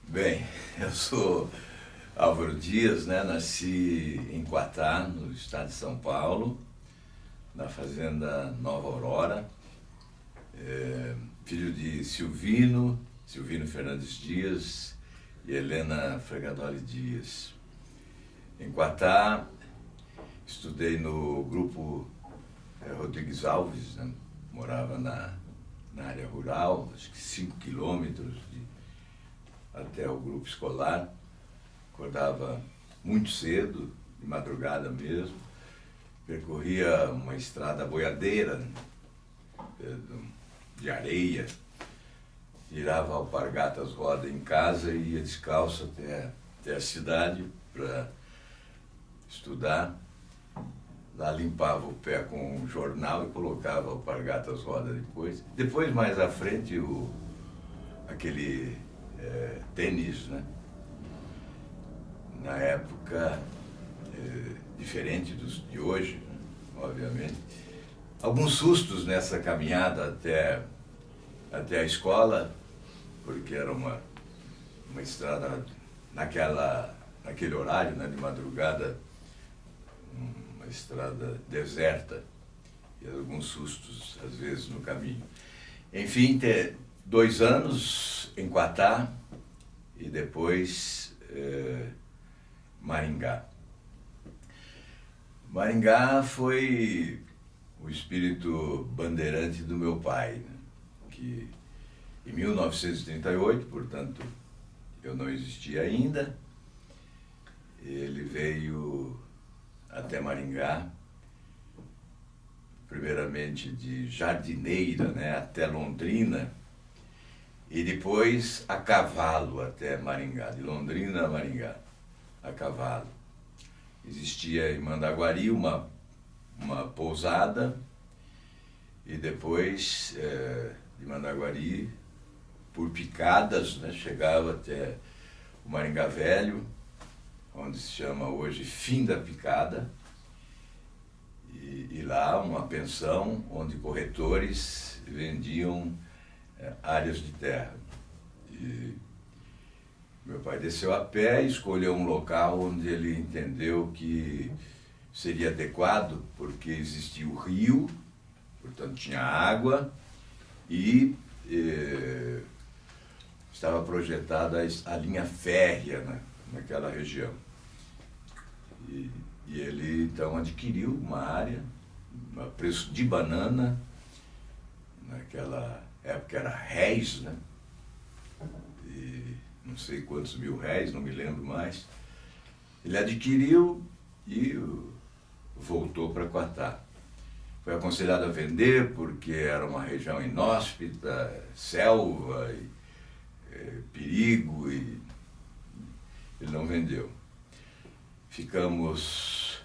Bem, eu sou Álvaro Dias, né? Nasci em Quatá, no estado de São Paulo, na fazenda Nova Aurora, filho de Silvino Fernandes Dias e Helena Fregadoli Dias. Em Quatá, estudei no grupo Rodrigues Alves, né? Morava na área rural, acho que 5 quilômetros até o grupo escolar. Acordava muito cedo, de madrugada mesmo, percorria uma estrada boiadeira, né, de areia, tirava alpargatas roda em casa e ia descalço até a cidade para estudar. Lá limpava o pé com um jornal e colocava alpargatas roda depois. Depois, mais à frente, aquele tênis, né? Na época, diferente dos de hoje, né? Obviamente. Alguns sustos nessa caminhada até a escola, porque era uma estrada naquele horário, né, de madrugada, uma estrada deserta, e alguns sustos, às vezes, no caminho. Enfim, 2 anos em Quatá e depois Maringá. Maringá foi o espírito bandeirante do meu pai, né? Que em 1938, portanto, eu não existia ainda, ele veio até Maringá, primeiramente de Jardineira, né, até Londrina, e depois a cavalo até Maringá, de Londrina a Maringá, a cavalo. Existia em Mandaguari uma pousada, e depois de Mandaguari, por picadas, né, chegava até o Maringá Velho, onde se chama hoje Fim da Picada, e lá uma pensão onde corretores vendiam áreas de terra. E meu pai desceu a pé e escolheu um local onde ele entendeu que seria adequado, porque existia o rio, portanto tinha água, e estava projetada a linha férrea, né, naquela região. E ele então adquiriu uma área a preço de banana, naquela época era réis, né? E não sei quantos mil réis, não me lembro mais. Ele adquiriu e voltou para Quatá. Foi aconselhado a vender porque era uma região inóspita, selva, perigo, e ele não vendeu. Ficamos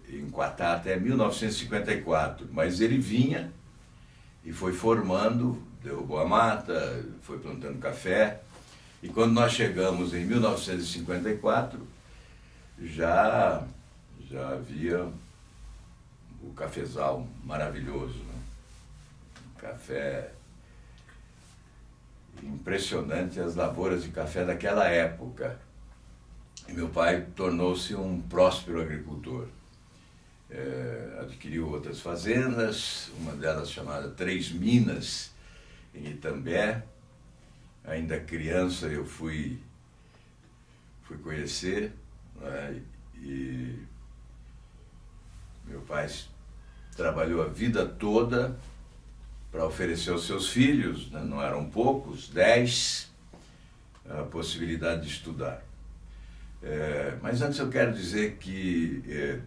em Quatá até 1954, mas ele vinha e foi formando, derrubou a mata, foi plantando café, e quando nós chegamos em 1954, já havia o cafezal maravilhoso, né? Um café impressionante, as lavouras de café daquela época. E meu pai tornou-se um próspero agricultor. Adquiriu outras fazendas, uma delas chamada Três Minas, em Itambé. Ainda criança eu fui conhecer, né? E meu pai trabalhou a vida toda para oferecer aos seus filhos, né? Não eram poucos, 10, a possibilidade de estudar. Mas antes eu quero dizer que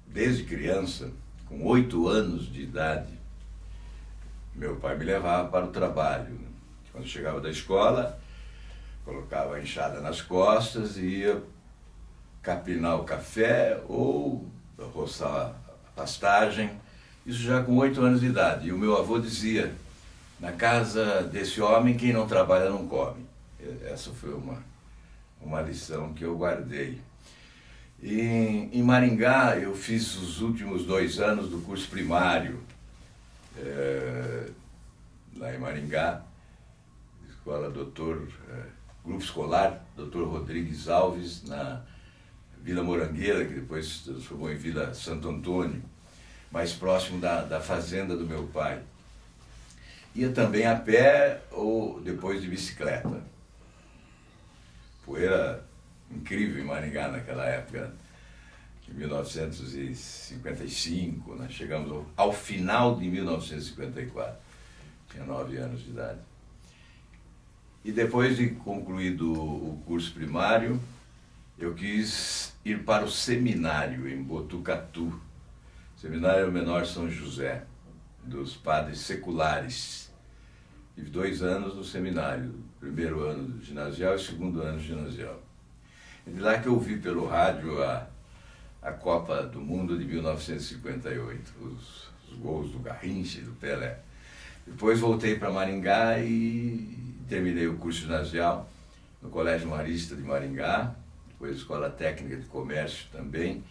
desde criança, com 8 anos de idade, meu pai me levava para o trabalho, né? Quando chegava da escola, colocava a enxada nas costas e ia capinar o café ou roçar a pastagem, isso já com 8 anos de idade. E o meu avô dizia: na casa desse homem, quem não trabalha não come. Essa foi uma lição que eu guardei. Em Maringá, eu fiz os últimos 2 anos do curso primário, lá em Maringá, escola Grupo Escolar Dr. Rodrigues Alves, na Vila Morangueira, que depois se transformou em Vila Santo Antônio, mais próximo da fazenda do meu pai. Ia também a pé ou depois de bicicleta. Poeira incrível em Maringá naquela época, em 1955, nós chegamos ao final de 1954, tinha 9 anos de idade. E depois de concluído o curso primário, eu quis ir para o seminário em Botucatu, Seminário Menor São José, dos padres seculares. Tive 2 anos no seminário, primeiro ano do ginasial e segundo ano do ginasial. É de lá que eu ouvi pelo rádio a Copa do Mundo de 1958, os gols do Garrincha e do Pelé. Depois voltei para Maringá e terminei o curso ginasial no Colégio Marista de Maringá, depois Escola Técnica de Comércio também,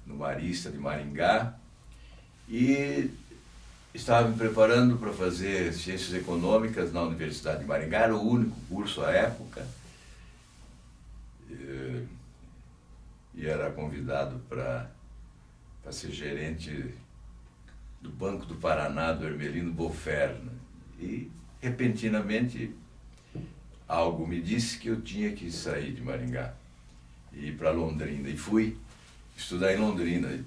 no Marista de Maringá, e estava me preparando para fazer Ciências Econômicas na Universidade de Maringá, era o único curso à época, e era convidado para ser gerente do Banco do Paraná, do Hermelino Bofer, né? E, repentinamente, algo me disse que eu tinha que sair de Maringá e ir para Londrina. E fui estudar em Londrina.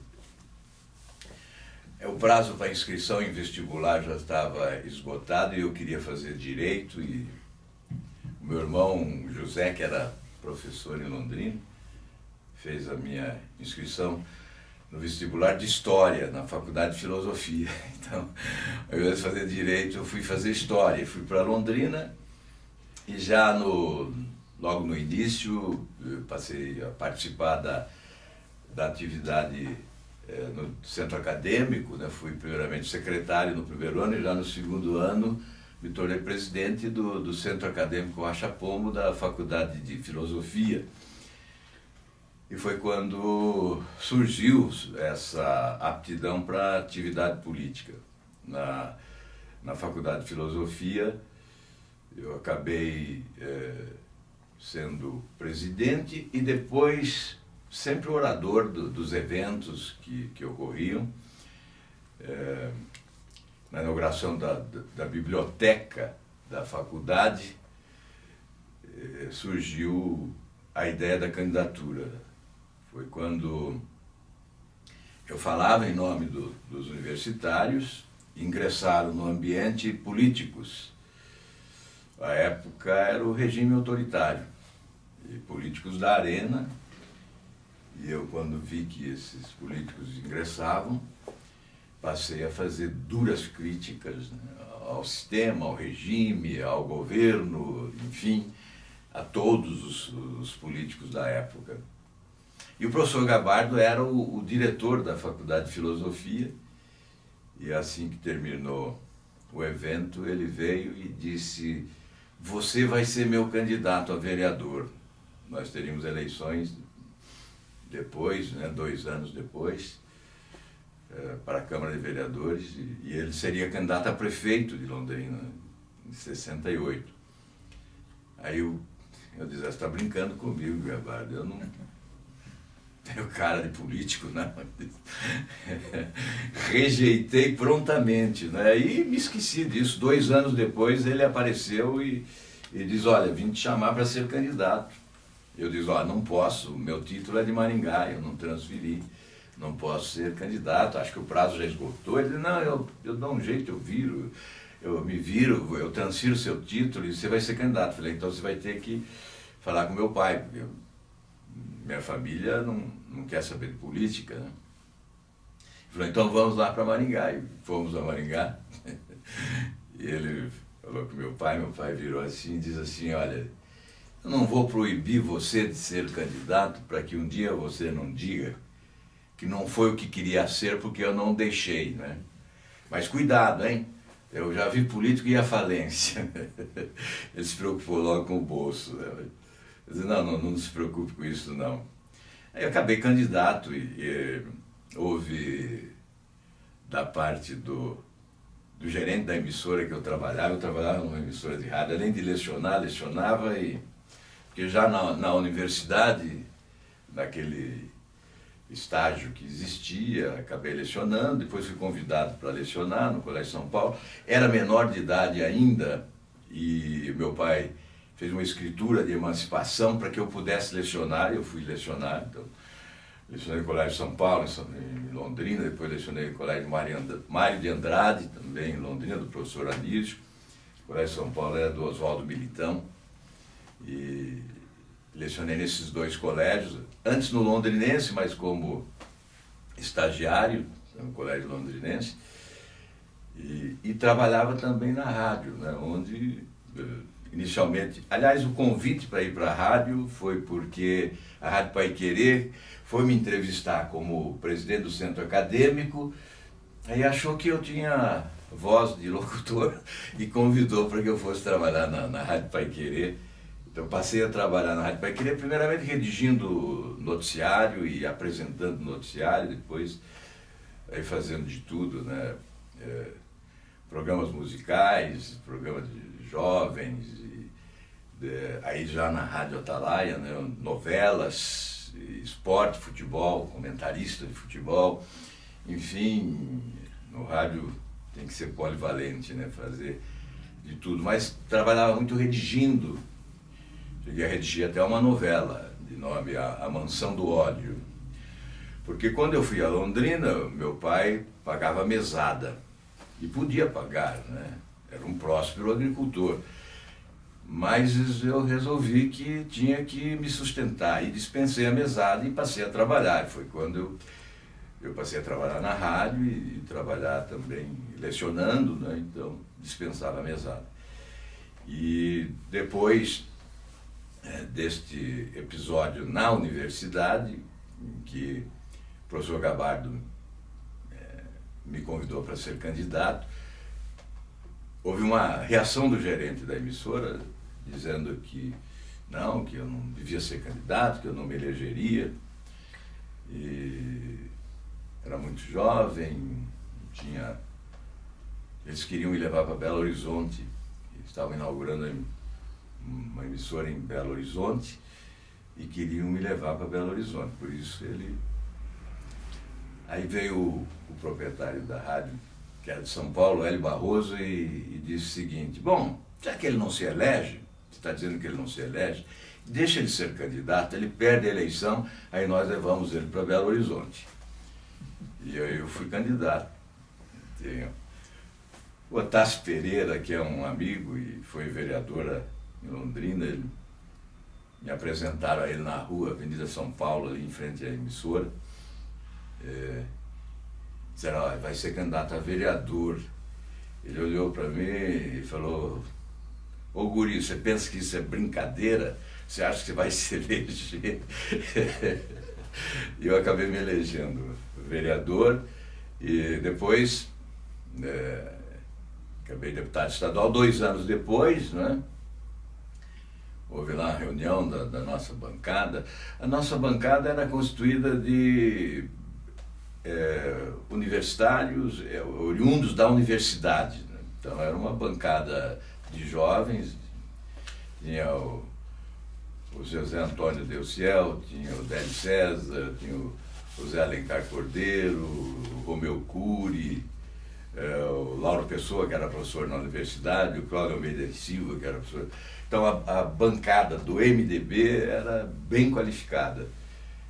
O prazo para inscrição em vestibular já estava esgotado e eu queria fazer Direito. E o meu irmão José, que era professor em Londrina, fez a minha inscrição no vestibular de História, na Faculdade de Filosofia. Então, ao invés de fazer Direito, eu fui fazer História. Fui para Londrina e já logo no início eu passei a participar da atividade no centro acadêmico, né? Fui primeiramente secretário no primeiro ano e já no segundo ano me tornei presidente do centro acadêmico Rocha Pombo da Faculdade de Filosofia. E foi quando surgiu essa aptidão para a atividade política. Na Faculdade de Filosofia, eu acabei sendo presidente e depois sempre orador dos eventos que ocorriam. Na inauguração da biblioteca da faculdade, surgiu a ideia da candidatura. Foi quando eu falava em nome dos universitários, ingressaram no ambiente políticos. À época era o regime autoritário, e políticos da arena, e eu, quando vi que esses políticos ingressavam, passei a fazer duras críticas, né, ao sistema, ao regime, ao governo, enfim, a todos os políticos da época. E o professor Gabardo era o diretor da Faculdade de Filosofia, e assim que terminou o evento, ele veio e disse: "Você vai ser meu candidato a vereador." Nós teríamos eleições depois, né, 2 anos depois, para a Câmara de Vereadores, e ele seria candidato a prefeito de Londrina, em 68. Aí eu disse: "Você está brincando comigo, Gabardo, eu não tenho cara de político, não." Rejeitei prontamente, né? E me esqueci disso. 2 anos depois ele apareceu e diz: "Olha, vim te chamar para ser candidato." Eu disse: "Olha, não posso, meu título é de Maringá, eu não transferi, não posso ser candidato, acho que o prazo já esgotou." Ele disse: "Não, eu dou um jeito, eu me viro, eu transfiro seu título e você vai ser candidato." Eu falei: "Então você vai ter que falar com meu pai, porque minha família não quer saber de política, né?" Ele falou: "Então vamos lá para Maringá." E fomos a Maringá. E ele falou com meu pai virou assim e diz assim: "Olha, eu não vou proibir você de ser candidato para que um dia você não diga que não foi o que queria ser porque eu não deixei, né? Mas cuidado, hein? Eu já vi político ir à falência." Ele se preocupou logo com o bolso, né? Eu disse: não se preocupe com isso, não." Aí eu acabei candidato e houve, da parte do do gerente da emissora que eu trabalhava numa emissora de rádio, além de lecionar, lecionava porque já na universidade, naquele estágio que existia, acabei lecionando, depois fui convidado para lecionar no Colégio São Paulo, era menor de idade ainda e meu pai fez uma escritura de emancipação para que eu pudesse lecionar, eu fui lecionar, então lecionei no Colégio São Paulo, em Londrina, depois lecionei no Colégio Mário de Andrade, também em Londrina, do professor Anísio. O Colégio São Paulo era do Oswaldo Militão. E lecionei nesses dois colégios, antes no Londrinense, mas como estagiário no Colégio Londrinense. E trabalhava também na rádio, né, onde inicialmente, aliás, o convite para ir para a rádio foi porque a Rádio Paiquerê foi me entrevistar como presidente do centro acadêmico, aí achou que eu tinha voz de locutor e convidou para que eu fosse trabalhar na Rádio Paiquerê. Então passei a trabalhar na Rádio Paiquerê, primeiramente redigindo noticiário e apresentando noticiário, depois aí fazendo de tudo, né? Programas musicais, programas de jovens, aí já na Rádio Atalaia, né? Novelas, esporte, futebol, comentarista de futebol, enfim, no rádio tem que ser polivalente, né? Fazer de tudo, mas trabalhava muito redigindo. Cheguei a redigir até uma novela de nome A Mansão do Ódio, porque quando eu fui a Londrina, meu pai pagava mesada, e podia pagar, né? Era um próspero agricultor, mas eu resolvi que tinha que me sustentar, e dispensei a mesada e passei a trabalhar. Foi quando eu passei a trabalhar na rádio e trabalhar também lecionando, né? Então dispensava a mesada. E depois deste episódio na universidade, em que o professor Gabardo me convidou para ser candidato, houve uma reação do gerente da emissora, dizendo que não, que eu não devia ser candidato, que eu não me elegeria, e era muito jovem, eles queriam me levar para Belo Horizonte, estavam inaugurando uma emissora em Belo Horizonte e queriam me levar para Belo Horizonte, por isso aí veio o proprietário da rádio, que era de São Paulo, Hélio Barroso, e disse o seguinte: bom, já que ele não se elege, você está dizendo que ele não se elege, deixa ele ser candidato, ele perde a eleição, aí nós levamos ele para Belo Horizonte. E aí eu fui candidato. Tenho o Otávio Pereira, que é um amigo e foi vereador em Londrina, me apresentaram a ele na rua, Avenida São Paulo, ali em frente à emissora. Disseram: ó, vai ser candidato a vereador. Ele olhou para mim e falou: ô guri, você pensa que isso é brincadeira? Você acha que você vai se eleger? E eu acabei me elegendo vereador e depois acabei deputado estadual 2 anos depois, né? Houve lá uma reunião da nossa bancada. A nossa bancada era constituída de universitários, oriundos da universidade, né? Então era uma bancada de jovens, tinha o José Antônio Delciel, tinha o Délio César, tinha o José Alencar Cordeiro, o Romeu Cury, o Lauro Pessoa, que era professor na universidade, o Cláudio Almeida Silva, que era professor. Então a bancada do MDB era bem qualificada.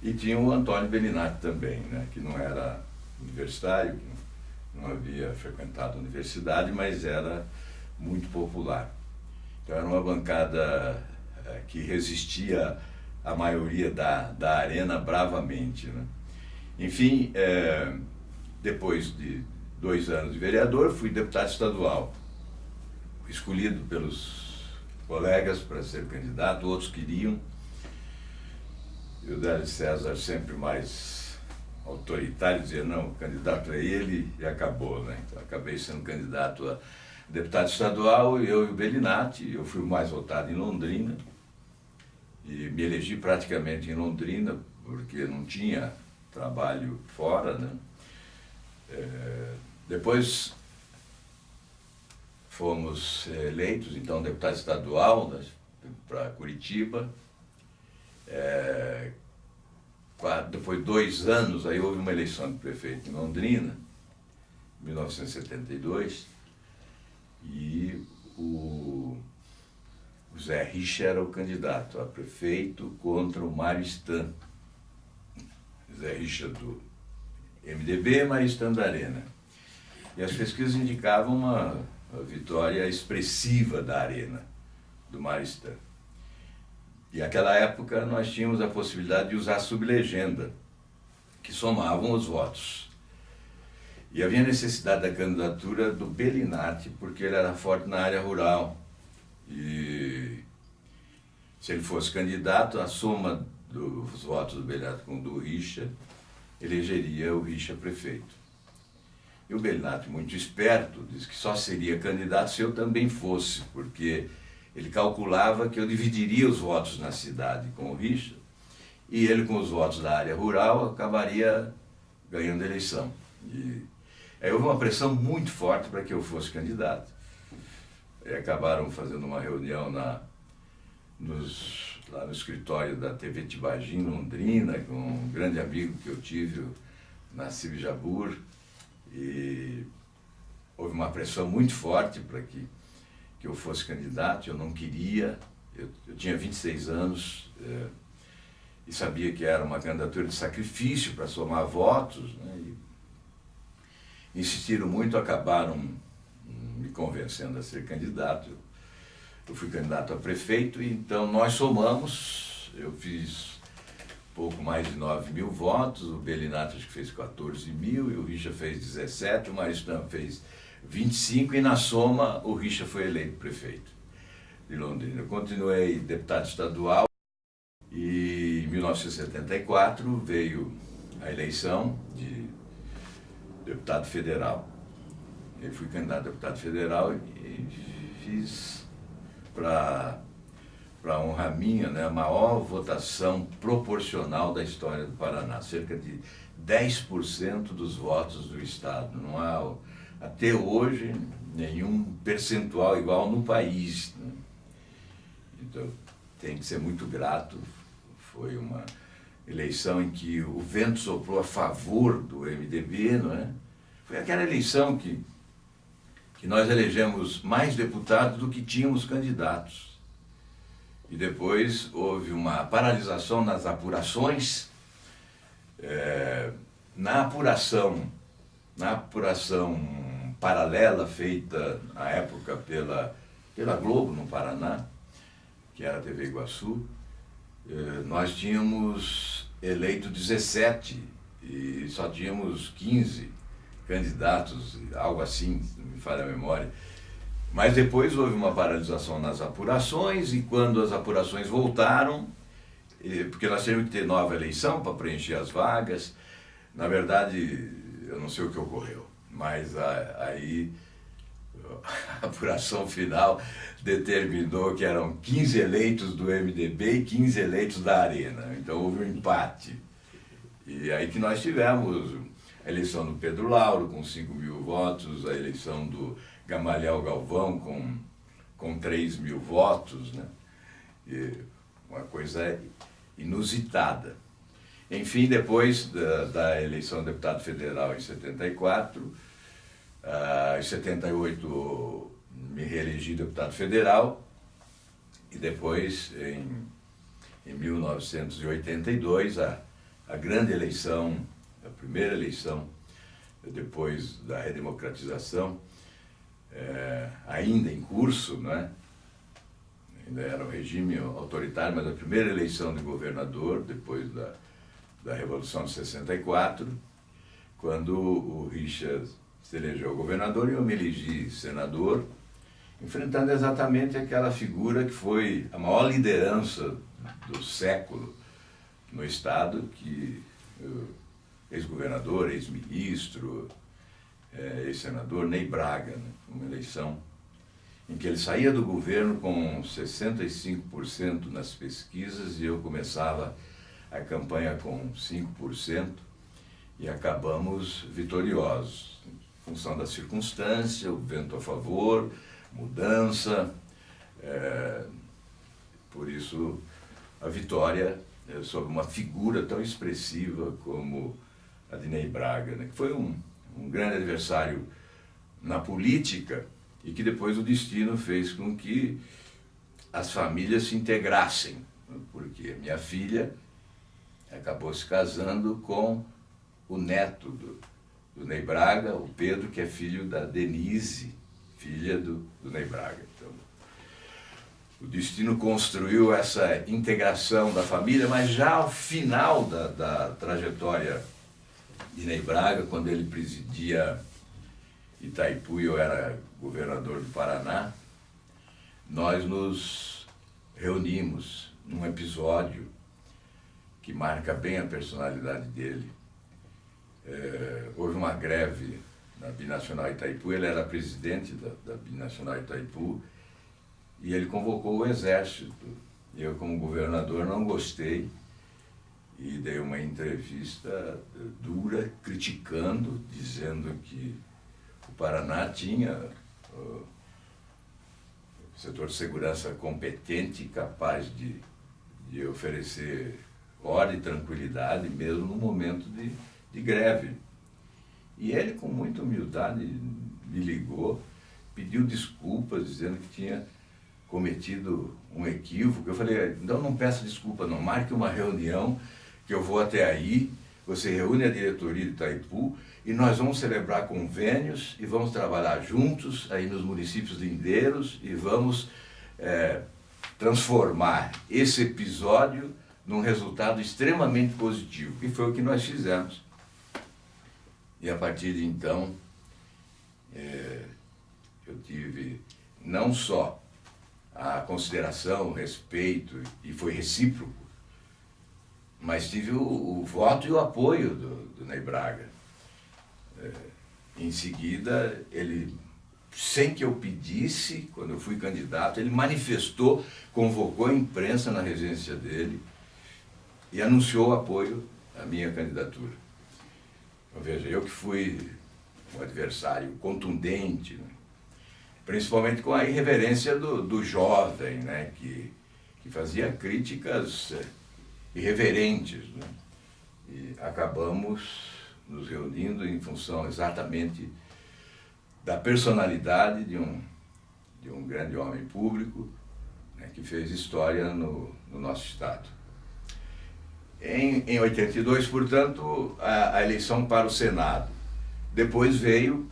E tinha o Antônio Beninati também, né, que não era universitário, que não havia frequentado a universidade, mas era muito popular. Então era uma bancada que resistia à maioria da arena bravamente, né? Enfim, depois de 2 anos de vereador, fui deputado estadual, escolhido pelos colegas para ser candidato, outros queriam. E o Délio César, sempre mais autoritário, dizia: não, o candidato é ele, e acabou, né? Então acabei sendo candidato a deputado estadual, eu e o Beninati. Eu fui o mais votado em Londrina e me elegi praticamente em Londrina, porque não tinha trabalho fora, né? Depois fomos eleitos, então, deputado estadual para Curitiba. Depois de 2 anos, aí houve uma eleição de prefeito em Londrina, em 1972, e o Zé Richa era o candidato a prefeito contra o Mário Stan. Zé Richa do MDB, Mário Stan da Arena. E as pesquisas indicavam uma vitória expressiva da Arena, do Mário Stan. E naquela época nós tínhamos a possibilidade de usar sublegenda, que somavam os votos. E havia necessidade da candidatura do Bellinati, porque ele era forte na área rural. E se ele fosse candidato, a soma dos votos do Bellinati com o do Richa elegeria o Richa prefeito. E o Bellinati, muito esperto, disse que só seria candidato se eu também fosse, porque ele calculava que eu dividiria os votos na cidade com o Richa e ele, com os votos da área rural, acabaria ganhando a eleição. E aí houve uma pressão muito forte para que eu fosse candidato. E acabaram fazendo uma reunião lá no escritório da TV Tibagi, em Londrina, com um grande amigo que eu tive, o Nassib Jabbour, e houve uma pressão muito forte para que eu fosse candidato. Eu não queria, eu tinha 26 anos e sabia que era uma candidatura de sacrifício para somar votos, né? E insistiram muito, acabaram me convencendo a ser candidato. Eu fui candidato a prefeito, e então nós somamos, eu fiz pouco mais de 9.000 votos, o Bellinati acho que fez 14.000, e o Richa fez 17, o Mário Stan fez 25, e na soma o Richa foi eleito prefeito de Londrina. Eu continuei deputado estadual e em 1974 veio a eleição de deputado federal. Eu fui candidato a deputado federal e fiz, para honra minha, né, a maior votação proporcional da história do Paraná, cerca de 10% dos votos do Estado. Não há, até hoje, nenhum percentual igual no país, né? Então, tem que ser muito grato. Foi uma eleição em que o vento soprou a favor do MDB, não é? Foi aquela eleição que nós elegemos mais deputados do que tínhamos candidatos. E depois houve uma paralisação nas apurações. Na apuração paralela feita à época pela Globo no Paraná, que era a TV Iguaçu, nós tínhamos eleito 17 e só tínhamos 15 candidatos, algo assim, se não me falha a memória. Mas depois houve uma paralisação nas apurações, e quando as apurações voltaram, porque nós teríamos que ter nova eleição para preencher as vagas, na verdade, eu não sei o que ocorreu, mas aí a apuração final determinou que eram 15 eleitos do MDB e 15 eleitos da Arena. Então houve um empate. E aí que nós tivemos a eleição do Pedro Lauro com 5.000 votos, a eleição do Gamaliel Galvão com 3.000 votos, né? E uma coisa inusitada. Enfim, depois da eleição de deputado federal em 74, em 78 me reelegi deputado federal, e depois, em 1982, a grande eleição, a primeira eleição, depois da redemocratização, ainda em curso, né? Ainda era um regime autoritário, mas a primeira eleição de governador, depois da Revolução de 64, quando o Richa se elegeu governador e eu me elegi senador, enfrentando exatamente aquela figura que foi a maior liderança do século no Estado, que ex-governador, ex-ministro, ex-senador Ney Braga, né? Uma eleição em que ele saía do governo com 65% nas pesquisas e eu começava a campanha com 5% e acabamos vitoriosos. Em função da circunstância, o vento a favor, mudança. Por isso, a vitória sobre uma figura tão expressiva como a de Ney Braga, né, que foi um grande adversário na política e que depois o destino fez com que as famílias se integrassem, porque minha filha acabou se casando com o neto do Ney Braga, o Pedro, que é filho da Denise, filha do Ney Braga. Então, o destino construiu essa integração da família, mas já ao final da trajetória de Ney Braga, quando ele presidia Itaipu e eu era governador do Paraná, nós nos reunimos num episódio que marca bem a personalidade dele. Houve uma greve na Binacional Itaipu, ele era presidente da Binacional Itaipu, e ele convocou o exército. Eu, como governador, não gostei e dei uma entrevista dura, criticando, dizendo que o Paraná tinha o setor de segurança competente, capaz de oferecer ordem e tranquilidade, mesmo no momento de greve. E ele, com muita humildade, me ligou, pediu desculpas, dizendo que tinha cometido um equívoco. Eu falei, então não peça desculpa, não, marque uma reunião que eu vou até aí, você reúne a diretoria de Itaipu e nós vamos celebrar convênios e vamos trabalhar juntos aí nos municípios lindeiros e vamos transformar esse episódio num resultado extremamente positivo. E foi o que nós fizemos. E a partir de então, eu tive não só a consideração, o respeito, e foi recíproco, mas tive o voto e o apoio do Ney Braga. Em seguida, ele, sem que eu pedisse, quando eu fui candidato, ele manifestou, convocou a imprensa na residência dele e anunciou o apoio à minha candidatura. Então, veja, eu que fui um adversário contundente, né? Principalmente com a irreverência do jovem, né? que fazia críticas irreverentes, né? E acabamos nos reunindo em função exatamente da personalidade de um grande homem público, né? Que fez história no nosso estado. Em 82, portanto, a eleição para o Senado. Depois veio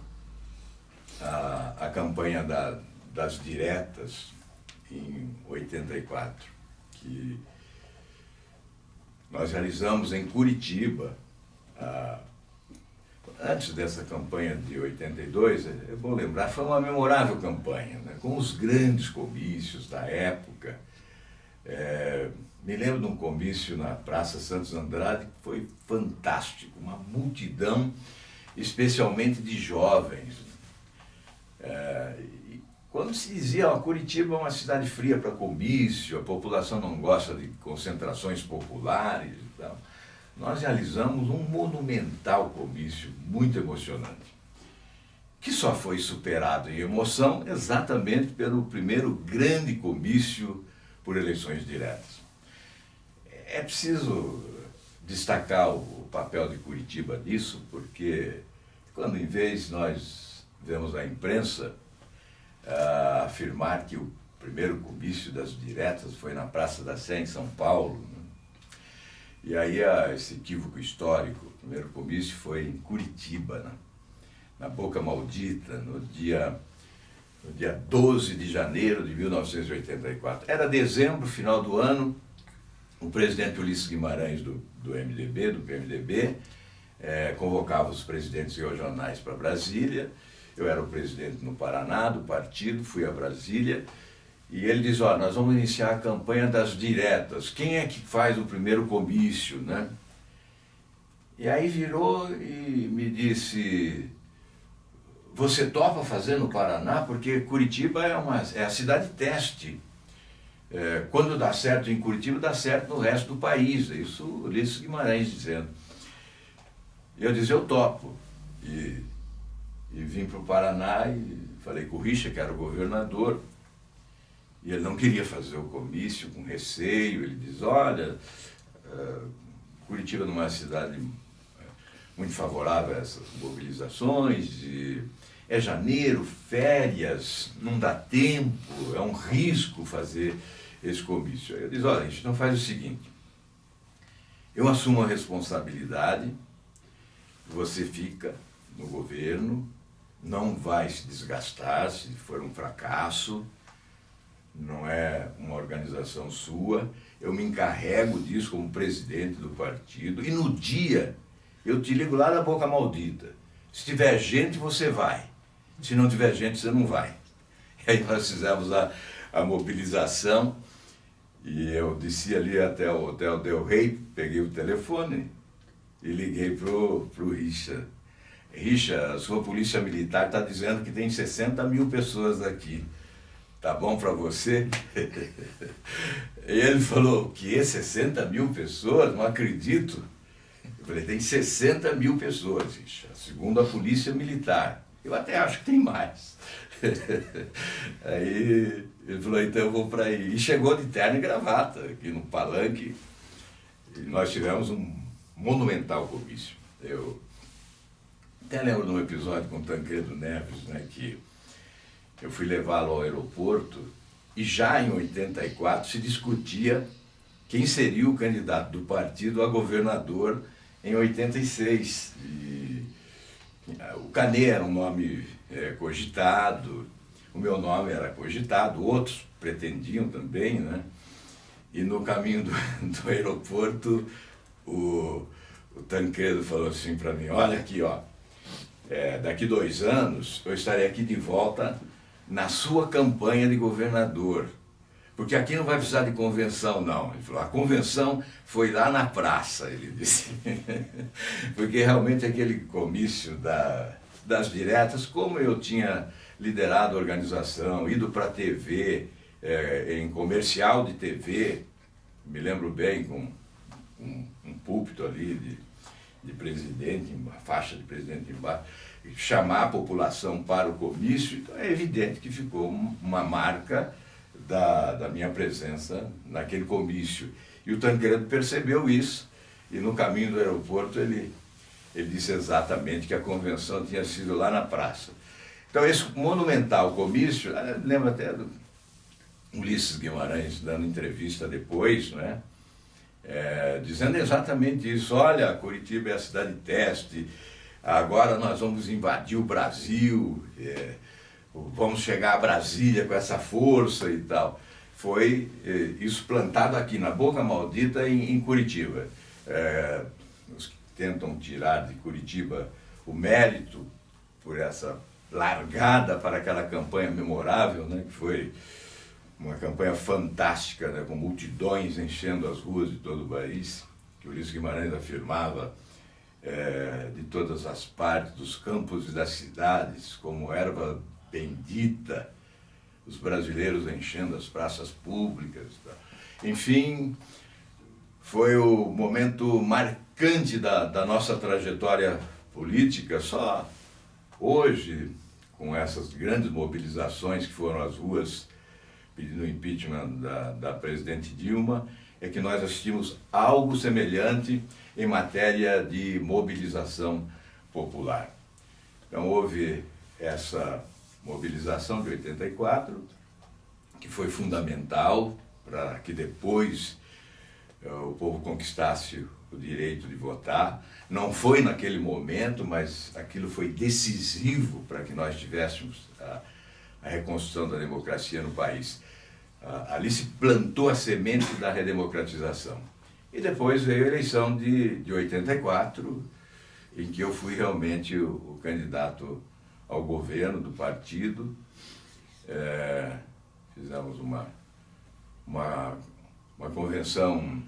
a campanha das diretas, em 84, que nós realizamos em Curitiba. Antes dessa campanha de 82, é bom lembrar, foi uma memorável campanha, né, com os grandes comícios da época. Me lembro de um comício na Praça Santos Andrade que foi fantástico, uma multidão, especialmente de jovens. E quando se dizia, Curitiba é uma cidade fria para comício, a população não gosta de concentrações populares e tal, nós realizamos um monumental comício, muito emocionante, que só foi superado em emoção exatamente pelo primeiro grande comício por eleições diretas. É preciso destacar o papel de Curitiba nisso, porque quando em vez nós vemos a imprensa afirmar que o primeiro comício das diretas foi na Praça da Sé, em São Paulo, né? E aí esse equívoco histórico, o primeiro comício foi em Curitiba, né? Na Boca Maldita, no dia 12 de janeiro de 1984. Era dezembro, final do ano, o presidente Ulisses Guimarães do PMDB, convocava os presidentes regionais para Brasília. Eu era o presidente no Paraná do partido, fui a Brasília, e ele diz, nós vamos iniciar a campanha das diretas. Quem é que faz o primeiro comício, né? E aí virou e me disse, você topa fazer no Paraná? Porque Curitiba é a cidade teste. Quando dá certo em Curitiba, dá certo no resto do país. Isso o Ulisses Guimarães dizendo. E eu disse, eu topo. E vim para o Paraná e falei com o Richa, que era o governador, e ele não queria fazer o comício com receio. Ele diz, olha, Curitiba não é uma cidade muito favorável a essas mobilizações, e é janeiro, férias, não dá tempo, é um risco fazer esse comício. Aí eu disse, olha, a gente não faz o seguinte, eu assumo a responsabilidade, você fica no governo, não vai se desgastar se for um fracasso, não é uma organização sua, eu me encarrego disso como presidente do partido, e no dia eu te ligo lá da Boca Maldita. Se tiver gente, você vai. Se não tiver gente, você não vai. E aí nós fizemos a mobilização, e eu desci ali até o Hotel Del Rey, peguei o telefone e liguei pro Richa. Richa, a sua polícia militar está dizendo que tem 60 mil pessoas aqui. Tá bom para você? E ele falou, o quê? 60 mil pessoas? Não acredito. Eu falei, tem 60 mil pessoas, Richa, segundo a polícia militar. Eu até acho que tem mais. Aí ele falou, então eu vou para aí. E chegou de terno e gravata aqui no palanque. E nós tivemos um monumental comício. Eu até lembro de um episódio com o Tancredo Neves, né, que eu fui levá-lo ao aeroporto e já em 84 se discutia quem seria o candidato do partido a governador em 86. E o Canê era um nome cogitado, o meu nome era cogitado, outros pretendiam também, né? E no caminho do aeroporto, o Tancredo falou assim para mim, olha aqui, ó, daqui 2 anos eu estarei aqui de volta na sua campanha de governador, porque aqui não vai precisar de convenção, não. Ele falou, a convenção foi lá na praça, ele disse, porque realmente aquele comício das diretas, como eu tinha liderado a organização, ido para a TV, em comercial de TV, me lembro bem, com um púlpito ali de presidente, uma faixa de presidente embaixo, chamar a população para o comício, então é evidente que ficou uma marca da minha presença naquele comício. E o Tancredo percebeu isso, e no caminho do aeroporto ele disse exatamente que a convenção tinha sido lá na praça. Então esse monumental comício, lembro até do Ulisses Guimarães dando entrevista depois, né? Dizendo exatamente isso, olha, Curitiba é a cidade teste, agora nós vamos invadir o Brasil, vamos chegar a Brasília com essa força e tal. Foi isso plantado aqui na Boca Maldita em Curitiba. Os que tentam tirar de Curitiba o mérito por essa largada para aquela campanha memorável, né, que foi uma campanha fantástica, né, com multidões enchendo as ruas de todo o país, que Ulisses Guimarães afirmava, de todas as partes, dos campos e das cidades, como erva bendita, os brasileiros enchendo as praças públicas. Enfim, foi o momento marcante da nossa trajetória política. Só hoje, com essas grandes mobilizações que foram às ruas pedindo o impeachment da presidente Dilma, é que nós assistimos algo semelhante em matéria de mobilização popular. Então houve essa mobilização de 84, que foi fundamental para que depois o povo conquistasse o direito de votar. Não foi naquele momento, mas aquilo foi decisivo para que nós tivéssemos a reconstrução da democracia no país. Ali se plantou a semente da redemocratização. E depois veio a eleição de 84, em que eu fui realmente o candidato ao governo do partido. Fizemos uma convenção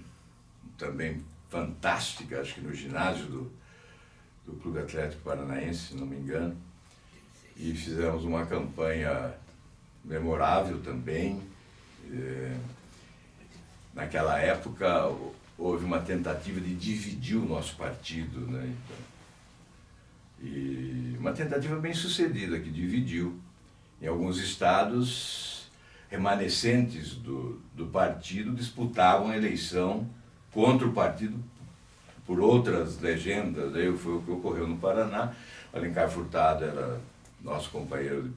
também fantástica, acho que no ginásio do Clube Atlético Paranaense, se não me engano, e fizemos uma campanha memorável também. Naquela época houve uma tentativa de dividir o nosso partido, né? Então, e uma tentativa bem sucedida que dividiu, em alguns estados, remanescentes do partido disputavam a eleição contra o partido por outras legendas. Aí foi o que ocorreu no Paraná. Alencar Furtado era nosso companheiro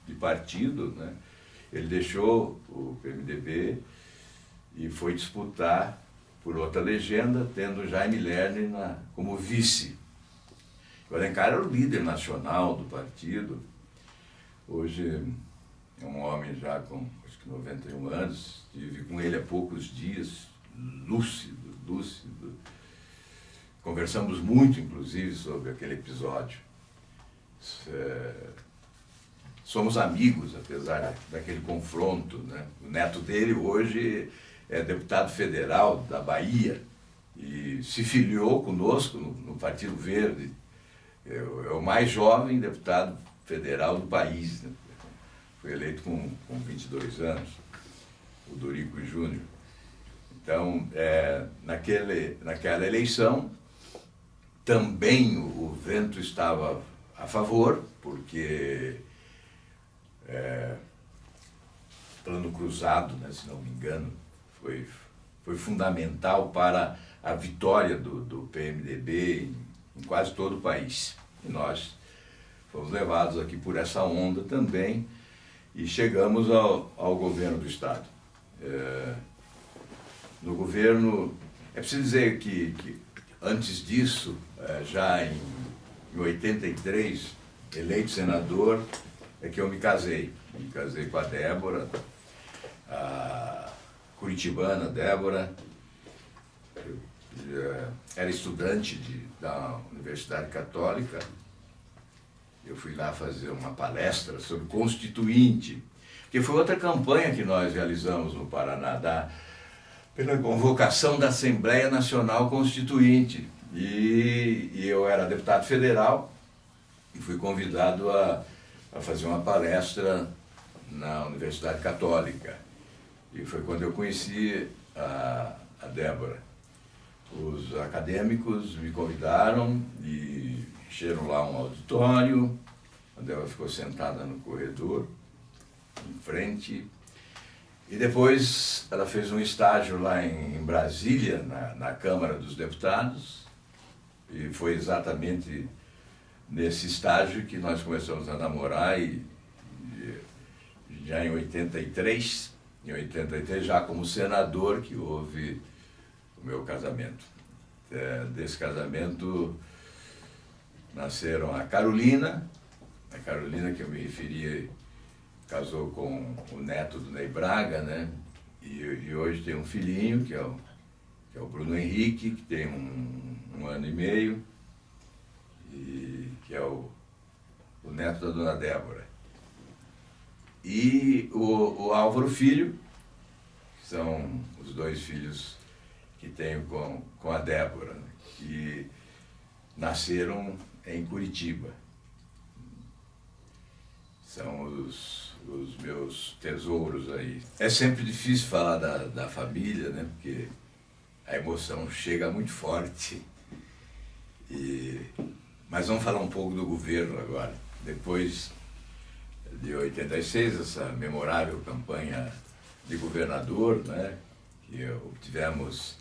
de partido, né? Ele deixou o PMDB e foi disputar por outra legenda, tendo Jaime Lerner como vice. O Alencar era o líder nacional do partido. Hoje é um homem já com acho que 91 anos, estive com ele há poucos dias, lúcido. Conversamos muito, inclusive, sobre aquele episódio. Somos amigos, apesar daquele confronto, né? O neto dele hoje é deputado federal da Bahia e se filiou conosco no Partido Verde. É o mais jovem deputado federal do país, né? Foi eleito com 22 anos, o Dorico Júnior. Então, naquela eleição, também o vento estava a favor, porque Plano Cruzado, né, se não me engano, foi fundamental para a vitória do PMDB em quase todo o país. E nós fomos levados aqui por essa onda também e chegamos ao governo do Estado. No governo, é preciso dizer que antes disso, já em 83, eleito senador, é que eu me casei. Me casei com a Débora, a curitibana Débora. Eu era estudante da Universidade Católica. Eu fui lá fazer uma palestra sobre Constituinte, que foi outra campanha que nós realizamos no Paraná, pela convocação da Assembleia Nacional Constituinte. E eu era deputado federal e fui convidado a fazer uma palestra na Universidade Católica. E foi quando eu conheci a Débora. Os acadêmicos me convidaram e encheram lá um auditório. A Débora ficou sentada no corredor, em frente. E depois ela fez um estágio lá em Brasília, na Câmara dos Deputados. E foi exatamente nesse estágio que nós começamos a namorar e já em 83, já como senador, que houve o meu casamento. Desse casamento nasceram a Carolina que eu me referi, casou com o neto do Ney Braga, né? E hoje tem um filhinho, que é o Bruno Henrique, que tem um ano e meio, e que é o neto da dona Débora. E o Álvaro Filho, que são os dois filhos que tenho com a Débora, né? Que nasceram em Curitiba. São os meus tesouros aí. É sempre difícil falar da família, né? Porque a emoção chega muito forte. Mas vamos falar um pouco do governo agora. Depois de 86, essa memorável campanha de governador, né? Que obtivemos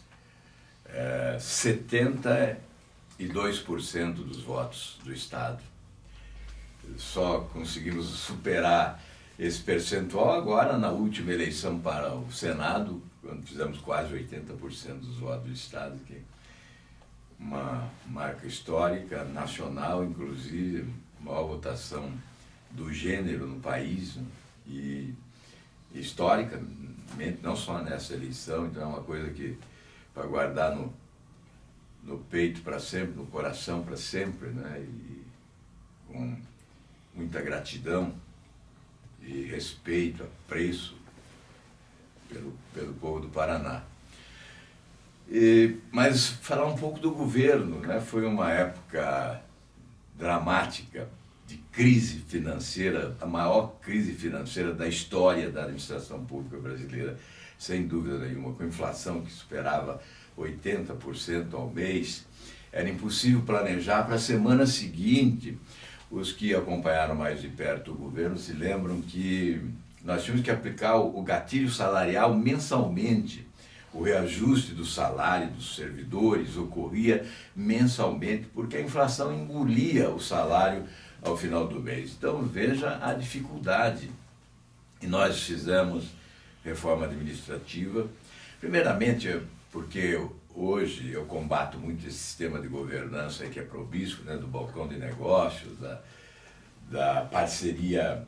72% dos votos do Estado. Só conseguimos superar esse percentual agora na última eleição para o Senado, quando fizemos quase 80% dos votos do Estado, que é uma marca histórica, nacional, inclusive, maior votação do gênero no país, né? E historicamente, não só nessa eleição, então é uma coisa que para guardar no peito para sempre, no coração para sempre, né? E com muita gratidão e respeito, apreço pelo povo do Paraná. Mas falar um pouco do governo, né? Foi uma época dramática de crise financeira, a maior crise financeira da história da administração pública brasileira, sem dúvida nenhuma, com inflação que superava 80% ao mês. Era impossível planejar para a semana seguinte Os que acompanharam mais de perto o governo se lembram que nós tínhamos que aplicar o gatilho salarial mensalmente. O reajuste do salário dos servidores ocorria mensalmente, porque a inflação engolia o salário ao final do mês. Então veja a dificuldade. E nós fizemos reforma administrativa, primeiramente porque hoje eu combato muito esse sistema de governança que é promíscuo, né, do balcão de negócios, da parceria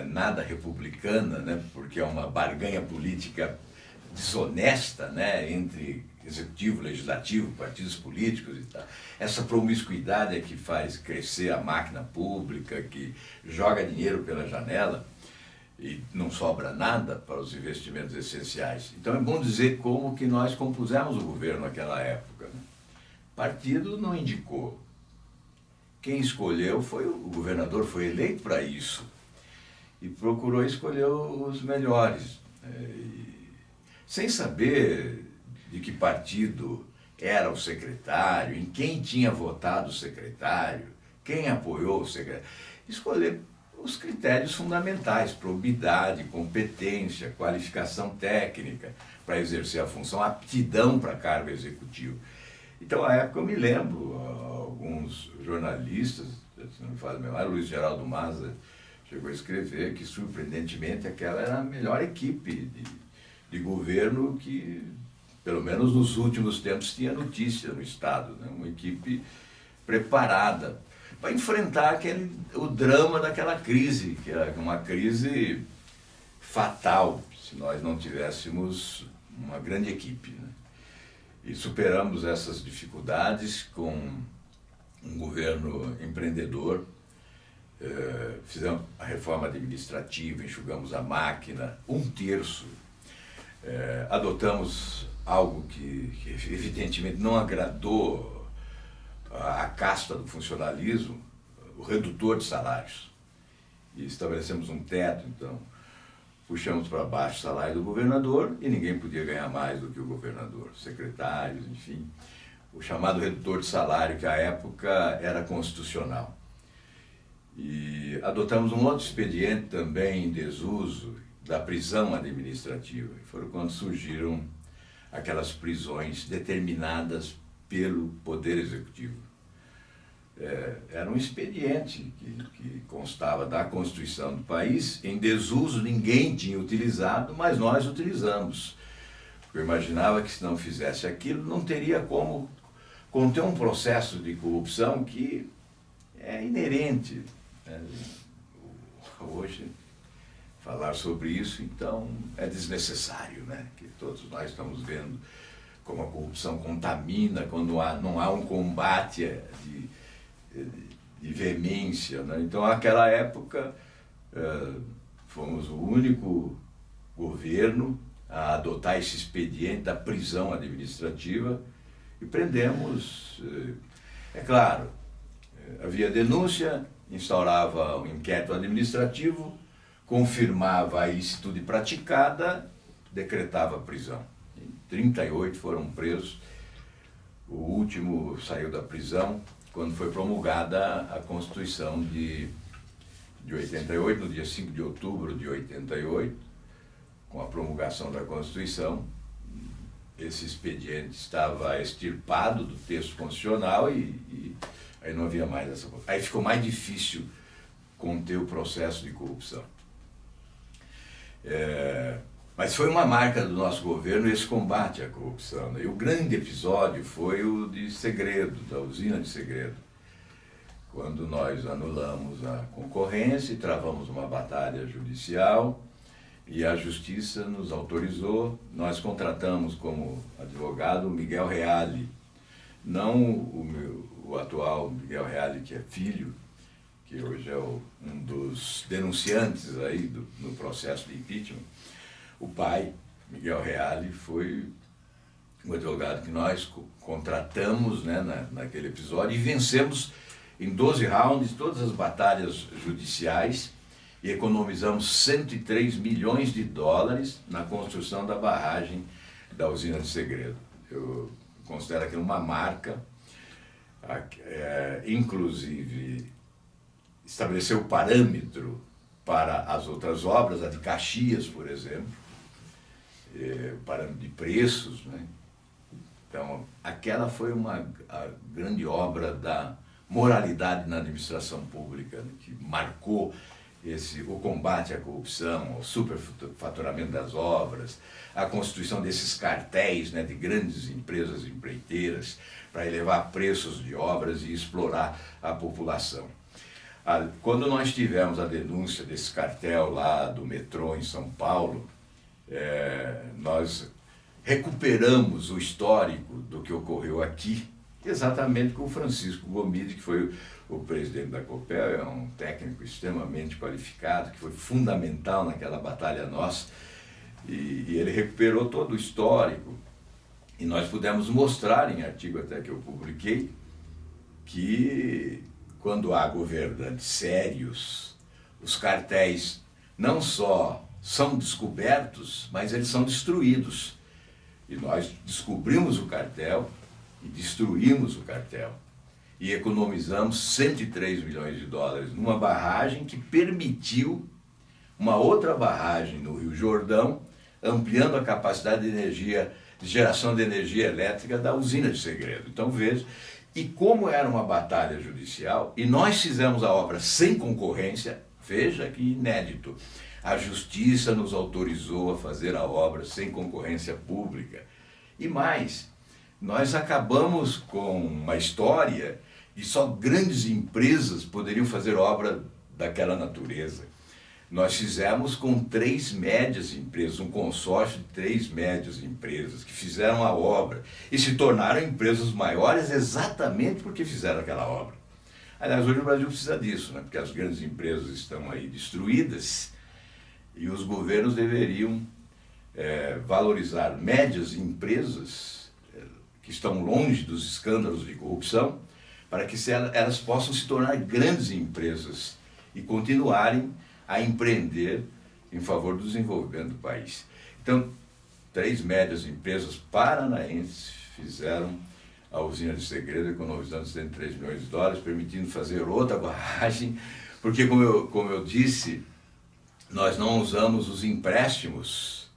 nada republicana, né, porque é uma barganha política desonesta, né, entre executivo, legislativo, partidos políticos e tal. Essa promiscuidade é que faz crescer a máquina pública, que joga dinheiro pela janela e não sobra nada para os investimentos essenciais. Então é bom dizer como que nós compusemos o governo naquela época, né? O partido não indicou. Quem escolheu foi o governador, foi eleito para isso e procurou escolher os melhores. Sem saber de que partido era o secretário, em quem tinha votado o secretário, quem apoiou o secretário. Escolher os critérios fundamentais, probidade, competência, qualificação técnica para exercer a função, aptidão para cargo executivo. Então, à época, eu me lembro, alguns jornalistas, se não me falo memória, Luiz Geraldo Maza chegou a escrever que, surpreendentemente, aquela era a melhor equipe de governo que, pelo menos nos últimos tempos, tinha notícia no Estado, né? Uma equipe preparada para enfrentar o drama daquela crise, que é uma crise fatal, se nós não tivéssemos uma grande equipe, né? E superamos essas dificuldades com um governo empreendedor, fizemos a reforma administrativa, enxugamos a máquina, 1/3. Adotamos algo que evidentemente não agradou a casta do funcionalismo, o redutor de salários. E estabelecemos um teto, então, puxamos para baixo o salário do governador e ninguém podia ganhar mais do que o governador, secretários, enfim. O chamado redutor de salário, que à época era constitucional. E adotamos um outro expediente também em desuso, da prisão administrativa. E foram quando surgiram aquelas prisões determinadas pelo Poder Executivo. Era um expediente que constava da Constituição do país, em desuso ninguém tinha utilizado, mas nós utilizamos. Eu imaginava que se não fizesse aquilo, não teria como conter um processo de corrupção que é inerente, né? Hoje, falar sobre isso, então, é desnecessário, né? Que todos nós estamos vendo como a corrupção contamina, quando não há um combate de veemência, né? Então, naquela época, fomos o único governo a adotar esse expediente da prisão administrativa e prendemos. É claro, havia denúncia, instaurava um inquérito administrativo, confirmava a ilicitude praticada, decretava a prisão. 38 foram presos, o último saiu da prisão quando foi promulgada a Constituição de 88, no dia 5 de outubro de 88, com a promulgação da Constituição. Esse expediente estava extirpado do texto constitucional e aí não havia mais essa... Aí ficou mais difícil conter o processo de corrupção. Mas foi uma marca do nosso governo esse combate à corrupção, né? E o grande episódio foi o de Segredo, da usina de Segredo, quando nós anulamos a concorrência e travamos uma batalha judicial e a justiça nos autorizou. Nós contratamos como advogado o Miguel Reale, não o atual Miguel Reale, que é filho, que hoje é um dos denunciantes aí no processo de impeachment. O pai, Miguel Reale, foi um advogado que nós contratamos, né, naquele episódio e vencemos em 12 rounds todas as batalhas judiciais e economizamos 103 milhões de dólares na construção da barragem da usina de Segredo. Eu considero aquilo uma marca, inclusive estabeleceu o parâmetro para as outras obras, a de Caxias, por exemplo, o parâmetro de preços, né? Então, aquela foi a grande obra da moralidade na administração pública, né, que marcou o combate à corrupção, o superfaturamento das obras, a constituição desses cartéis, né, de grandes empresas empreiteiras para elevar preços de obras e explorar a população. Quando nós tivemos a denúncia desse cartel lá do metrô em São Paulo, nós recuperamos o histórico do que ocorreu aqui, exatamente com o Francisco Gomide, que foi o presidente da Copel, é um técnico extremamente qualificado, que foi fundamental naquela batalha nossa, e ele recuperou todo o histórico, e nós pudemos mostrar, em artigo até que eu publiquei, que quando há governantes sérios, os cartéis não só são descobertos, mas eles são destruídos. E nós descobrimos o cartel e destruímos o cartel. E economizamos 103 milhões de dólares numa barragem que permitiu uma outra barragem no Rio Jordão, ampliando a capacidade de geração de energia elétrica da usina de Segredo. Então veja, e como era uma batalha judicial, e nós fizemos a obra sem concorrência, veja que inédito, a justiça nos autorizou a fazer a obra sem concorrência pública. E mais, nós acabamos com uma história de só grandes empresas poderiam fazer obra daquela natureza. Nós fizemos com 3 médias empresas, um consórcio de 3 médias empresas que fizeram a obra e se tornaram empresas maiores exatamente porque fizeram aquela obra. Aliás, hoje o Brasil precisa disso, né? Porque as grandes empresas estão aí destruídas e os governos deveriam valorizar médias empresas que estão longe dos escândalos de corrupção para que elas possam se tornar grandes empresas e continuarem a empreender em favor do desenvolvimento do país. Então, 3 médias empresas paranaenses fizeram a usina de Segredo, economizando 103 milhões de dólares, permitindo fazer outra barragem, porque, como eu disse, nós não usamos os empréstimos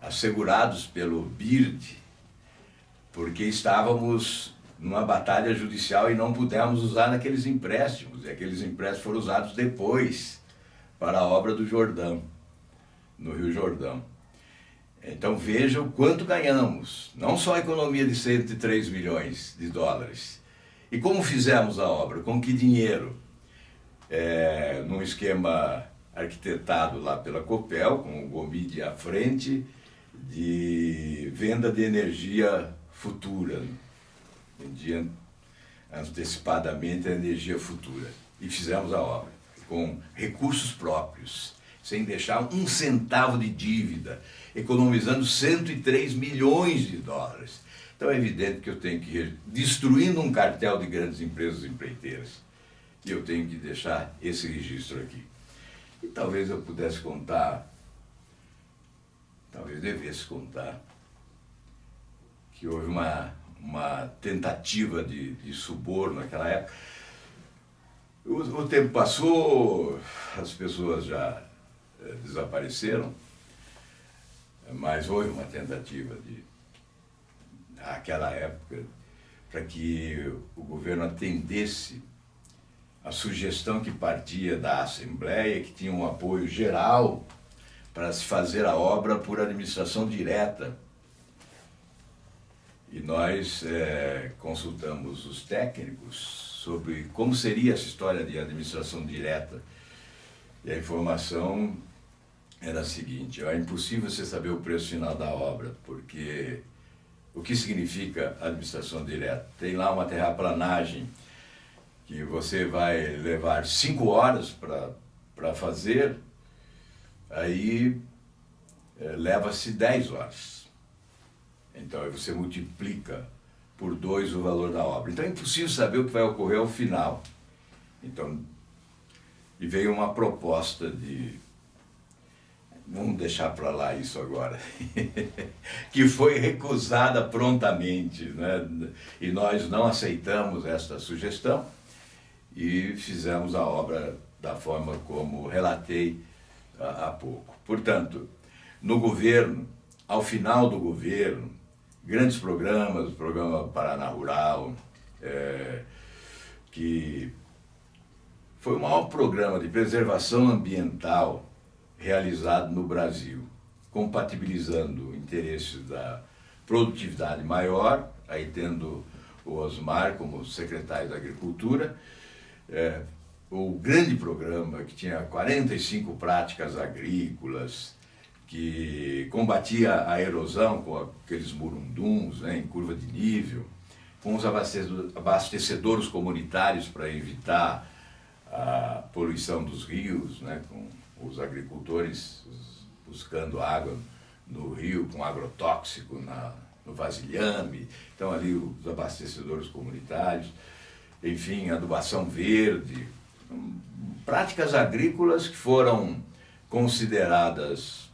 assegurados pelo BIRD, porque estávamos numa batalha judicial e não pudemos usar aqueles empréstimos, e aqueles empréstimos foram usados depois para a obra do Jordão, no Rio Jordão. Então veja o quanto ganhamos, não só a economia de 103 milhões de dólares. E como fizemos a obra, com que dinheiro? Num esquema arquitetado lá pela Copel, com o Gomide à frente, de venda de energia futura, vendia antecipadamente a energia futura. E fizemos a obra com recursos próprios, sem deixar um centavo de dívida, economizando 103 milhões de dólares. Então é evidente que eu tenho que ir destruindo um cartel de grandes empresas empreiteiras. E eu tenho que deixar esse registro aqui. E talvez eu pudesse contar, talvez devesse contar, que houve uma tentativa de suborno naquela época. O tempo passou, as pessoas já desapareceram, mas houve uma tentativa naquela época, para que o governo atendesse a sugestão que partia da Assembleia, que tinha um apoio geral para se fazer a obra por administração direta. E nós consultamos os técnicos sobre como seria essa história de administração direta. E a informação era a seguinte: é impossível você saber o preço final da obra, porque o que significa administração direta? Tem lá uma terraplanagem que você vai levar 5 horas para fazer, aí leva-se 10 horas. Então aí você multiplica por 2 o valor da obra. Então é impossível saber o que vai ocorrer ao final. Então, e veio uma proposta de... Vamos deixar para lá isso agora. Que foi recusada prontamente, né? E nós não aceitamos esta sugestão. e fizemos a obra da forma como relatei há pouco. Portanto, no governo, ao final do governo, grandes programas, o programa Paraná Rural, que foi o maior programa de preservação ambiental realizado no Brasil, compatibilizando interesses da produtividade maior, aí tendo o Osmar como secretário da Agricultura, o grande programa que tinha 45 práticas agrícolas, que combatia a erosão com aqueles murunduns, né, em curva de nível, com os abastecedores comunitários para evitar a poluição dos rios, né, com os agricultores buscando água no rio com agrotóxico no vasilhame, então ali os abastecedores comunitários, enfim, adubação verde, práticas agrícolas que foram consideradas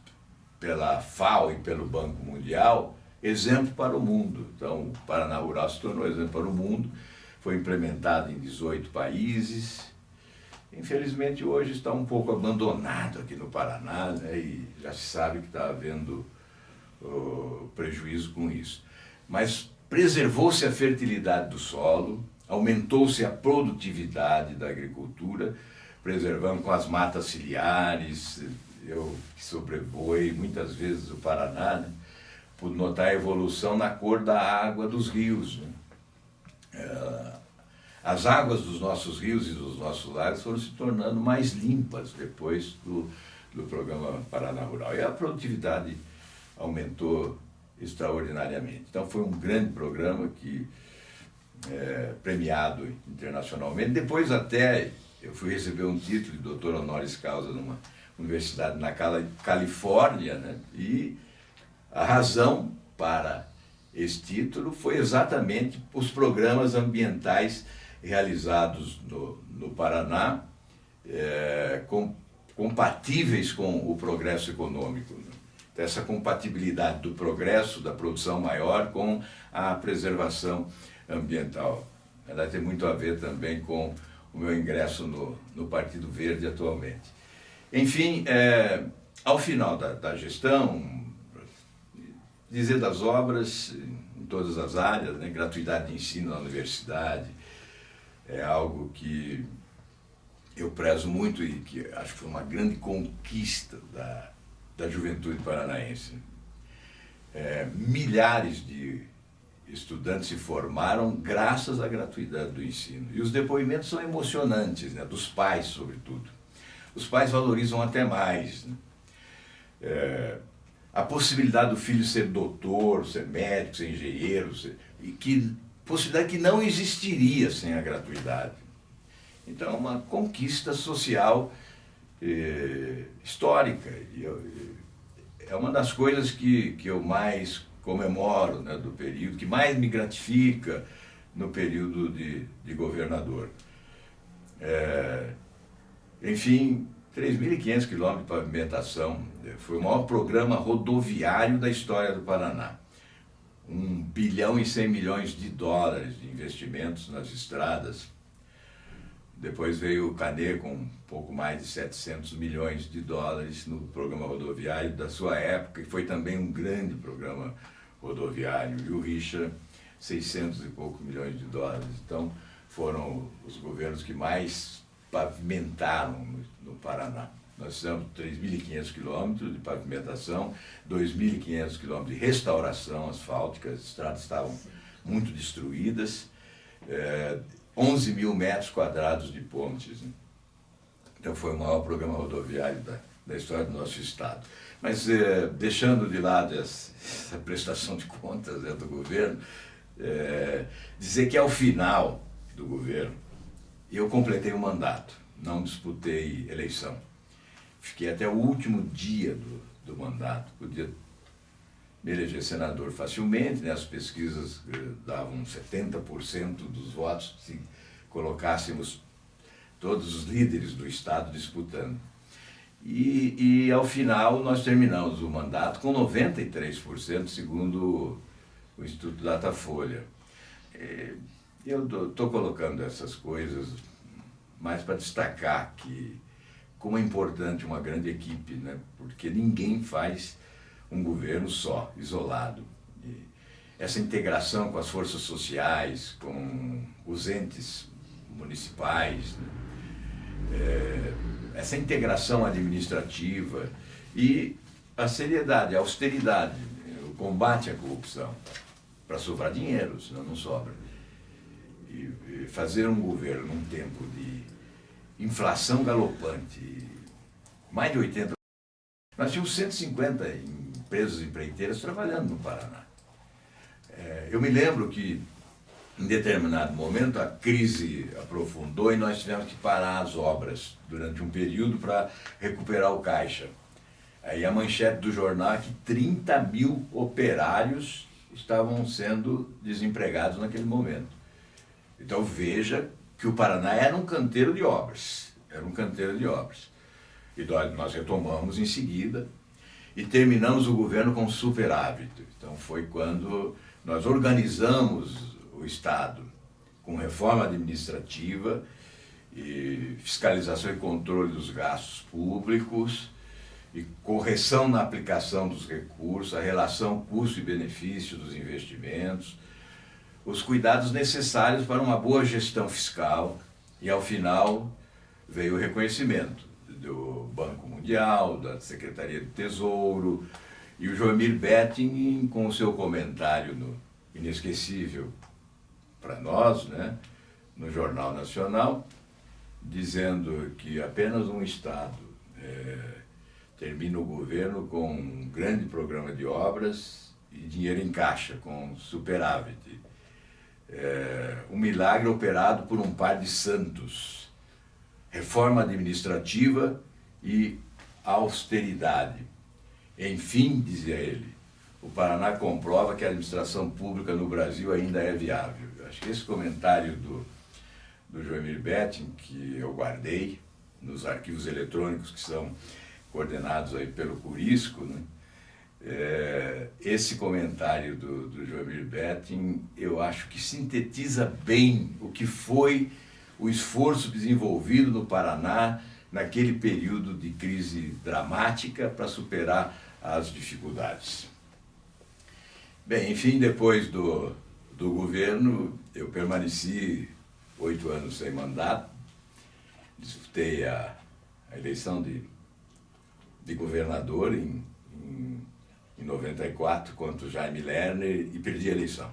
pela FAO e pelo Banco Mundial exemplo para o mundo. Então o Paraná Rural se tornou exemplo para o mundo, foi implementado em 18 países. Infelizmente hoje está um pouco abandonado aqui no Paraná, né, e já se sabe que está havendo prejuízo com isso. Mas preservou-se a fertilidade do solo, aumentou-se a produtividade da agricultura, preservando com as matas ciliares. Eu que sobrevoei muitas vezes o Paraná, né, pude notar a evolução na cor da água dos rios, né. As águas dos nossos rios e dos nossos lagos foram se tornando mais limpas depois do programa Paraná Rural. E a produtividade aumentou extraordinariamente. Então foi um grande programa que premiado internacionalmente. Depois até eu fui receber um título de doutor honoris causa numa universidade na Califórnia, né? E a razão para esse título foi exatamente os programas ambientais realizados no Paraná, compatíveis com o progresso econômico, né? Essa compatibilidade do progresso, da produção maior com a preservação ambiental. Ela tem muito a ver também com o meu ingresso no Partido Verde atualmente. Enfim, ao final da gestão, dizer das obras em todas as áreas, né? Gratuidade de ensino na universidade, é algo que eu prezo muito e que acho que foi uma grande conquista da juventude paranaense. Milhares de estudantes se formaram graças à gratuidade do ensino. E os depoimentos são emocionantes, né? Dos pais, sobretudo. Os pais valorizam até mais, né? A possibilidade do filho ser doutor, ser médico, ser engenheiro, possibilidade que não existiria sem a gratuidade. Então é uma conquista social histórica. É uma das coisas que eu mais comemoro, né, do período, que mais me gratifica no período de governador. Enfim, 3.500 quilômetros de pavimentação, foi o maior programa rodoviário da história do Paraná. 1 bilhão e 100 milhões de dólares de investimentos nas estradas. Depois veio o Canê com um pouco mais de 700 milhões de dólares no programa rodoviário da sua época, e foi também um grande programa rodoviário. E o Richa, 600 e poucos milhões de dólares. Então, foram os governos que mais pavimentaram no Paraná. Nós fizemos 3.500 quilômetros de pavimentação, 2.500 quilômetros de restauração asfáltica, as estradas estavam muito destruídas, 11 mil metros quadrados de pontes, né? Então foi o maior programa rodoviário da história do nosso estado. Mas deixando de lado essa prestação de contas, né, do governo, dizer que ao final do governo eu completei o mandato, não disputei eleição. Fiquei até o último dia do mandato, podia me eleger senador facilmente, né? As pesquisas davam 70% dos votos se colocássemos todos os líderes do estado disputando. E ao final nós terminamos o mandato com 93%, segundo o Instituto Datafolha. Eu estou colocando essas coisas mas para destacar como é importante uma grande equipe, né? Porque ninguém faz um governo só, isolado. E essa integração com as forças sociais, com os entes municipais, né? Essa integração administrativa e a seriedade, a austeridade, o combate à corrupção, para sobrar dinheiro, senão não sobra. E fazer um governo num tempo de inflação galopante, mais de 80%. Nós tínhamos 150 empresas empreiteiras trabalhando no Paraná. Eu me lembro que, em determinado momento, a crise aprofundou e nós tivemos que parar as obras durante um período para recuperar o caixa. Aí a manchete do jornal é que 30 mil operários estavam sendo desempregados naquele momento. Então veja que o Paraná era um canteiro de obras, E nós retomamos em seguida e terminamos o governo com superávit. Então foi quando nós organizamos o Estado com reforma administrativa e fiscalização e controle dos gastos públicos e correção na aplicação dos recursos, a relação custo e benefício dos investimentos, os cuidados necessários para uma boa gestão fiscal e, ao final, veio o reconhecimento do Banco Mundial, da Secretaria do Tesouro e o Joemir Betting, com o seu comentário inesquecível para nós, né, no Jornal Nacional, dizendo que apenas um Estado termina o governo com um grande programa de obras e dinheiro em caixa, com superávit. Um milagre operado por um par de santos. Reforma administrativa e austeridade. Enfim, dizia ele, o Paraná comprova que a administração pública no Brasil ainda é viável. Eu acho que esse comentário do Joemir Betting, que eu guardei nos arquivos eletrônicos que são coordenados aí pelo Curisco, né? Esse comentário do Joemir Betting, eu acho que sintetiza bem o que foi o esforço desenvolvido no Paraná naquele período de crise dramática para superar as dificuldades. Bem, enfim, depois do governo, eu permaneci 8 anos sem mandato, disputei a eleição de governador em 94 contra o Jaime Lerner e perdi a eleição.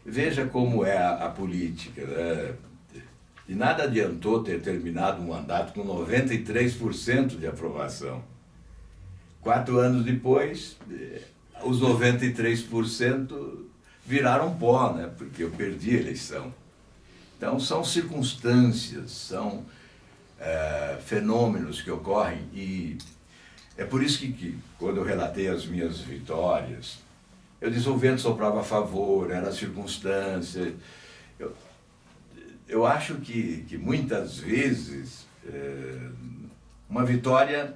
Veja como é a política, né? De nada adiantou ter terminado um mandato com 93% de aprovação. 4 anos depois, os 93% viraram pó, né? Porque eu perdi a eleição. Então são circunstâncias, são fenômenos que ocorrem e é por isso que quando eu relatei as minhas vitórias, eu disse o vento soprava a favor, era a circunstância. Eu acho que muitas vezes uma vitória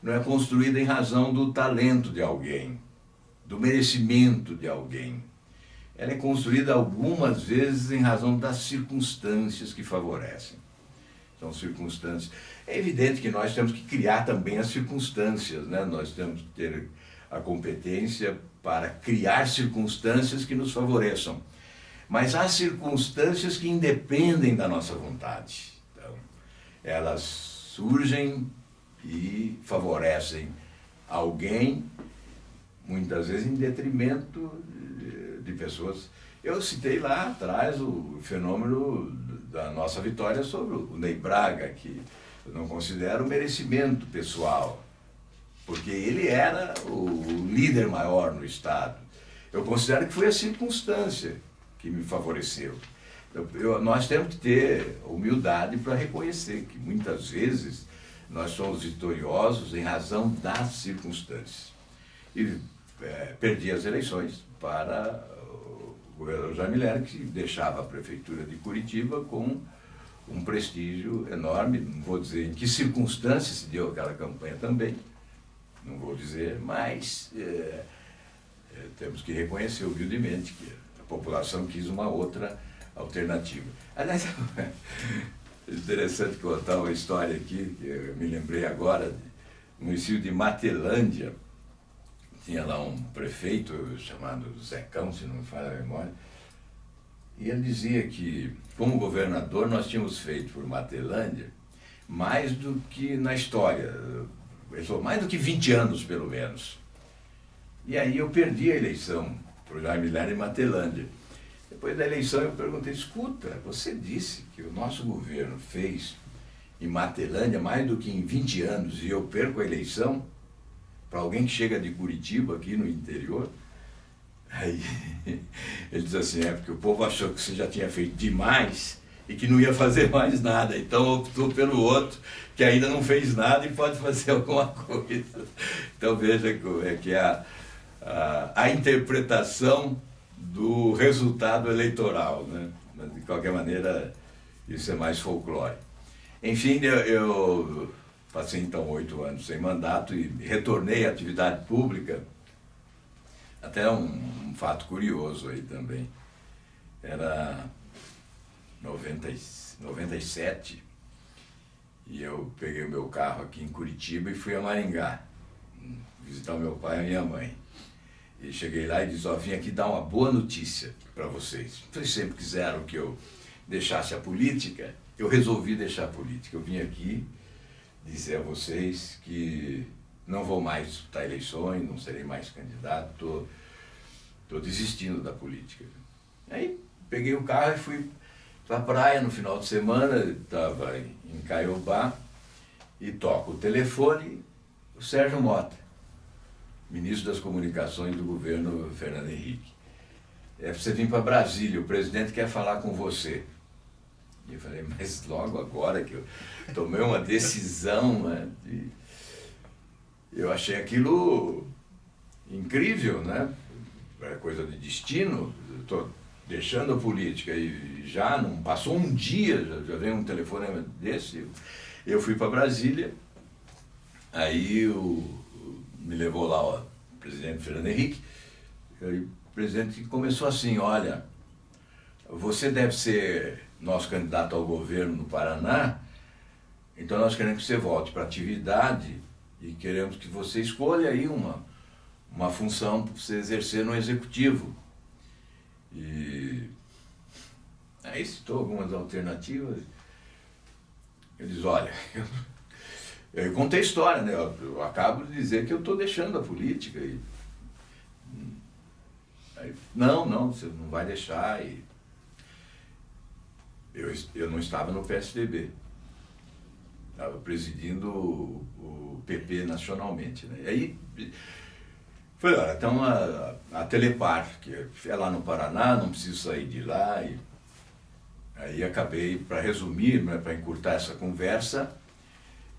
não é construída em razão do talento de alguém, do merecimento de alguém. Ela é construída algumas vezes em razão das circunstâncias que favorecem. São circunstâncias. É evidente que nós temos que criar também as circunstâncias, né? Nós temos que ter a competência para criar circunstâncias que nos favoreçam. Mas há circunstâncias que independem da nossa vontade. Então, elas surgem e favorecem alguém, muitas vezes em detrimento de pessoas. Eu citei lá atrás o fenômeno da nossa vitória sobre o Ney Braga, que eu não considero merecimento pessoal, porque ele era o líder maior no Estado. Eu considero que foi a circunstância que me favoreceu. Nós temos que ter humildade para reconhecer que muitas vezes nós somos vitoriosos em razão das circunstâncias. E perdi as eleições para o governador Jaime Lerner, que deixava a prefeitura de Curitiba com um prestígio enorme. Não vou dizer em que circunstâncias se deu aquela campanha também, não vou dizer, mas temos que reconhecer humildemente que a população quis uma outra alternativa. Aliás, é interessante contar uma história aqui, que eu me lembrei agora, no município de Matelândia. Tinha lá um prefeito chamado Zecão, se não me falha a memória, e ele dizia que, como governador, nós tínhamos feito por Matelândia mais do que na história, ele falou, mais do que 20 anos, pelo menos. E aí eu perdi a eleição para o Jaime Lerner em Matelândia. Depois da eleição eu perguntei, escuta, você disse que o nosso governo fez em Matelândia mais do que em 20 anos e eu perco a eleição para alguém que chega de Curitiba, aqui no interior? Aí ele diz assim, porque o povo achou que você já tinha feito demais e que não ia fazer mais nada, então optou pelo outro, que ainda não fez nada e pode fazer alguma coisa. Então veja que é a interpretação do resultado eleitoral, né? Mas, de qualquer maneira, isso é mais folclore. Enfim, eu passei então 8 anos sem mandato e retornei à atividade pública. Até um fato curioso aí também. Era 97 e eu peguei o meu carro aqui em Curitiba e fui a Maringá visitar o meu pai e a minha mãe. E cheguei lá e disse, vim aqui dar uma boa notícia para vocês. Vocês sempre quiseram que eu deixasse a política, eu resolvi deixar a política. Eu vim aqui dizer a vocês que não vou mais disputar eleições, não serei mais candidato, estou desistindo da política. Aí peguei o carro e fui para a praia no final de semana, estava em Caiobá, e toco o telefone, o Sérgio Mota, ministro das Comunicações do governo Fernando Henrique. Você vir para Brasília, o presidente quer falar com você. E eu falei, mas logo agora que eu tomei uma decisão, né, eu achei aquilo incrível, né? É coisa de destino. Estou deixando a política e já não passou um dia, já veio um telefone desse. Eu fui para Brasília, aí me levou lá o presidente Fernando Henrique, e o presidente começou assim, olha, você deve ser nosso candidato ao governo no Paraná, então nós queremos que você volte para a atividade e queremos que você escolha aí uma função para você exercer no executivo. E aí citou algumas alternativas. Eu disse, olha, eu contei a história, né? Eu acabo de dizer que eu estou deixando a política. Aí, não, você não vai deixar. E eu não estava no PSDB. Estava presidindo o PP nacionalmente, né? E aí falei, olha, então a Telepar, que é lá no Paraná, não preciso sair de lá. E aí acabei, para resumir, né, para encurtar essa conversa,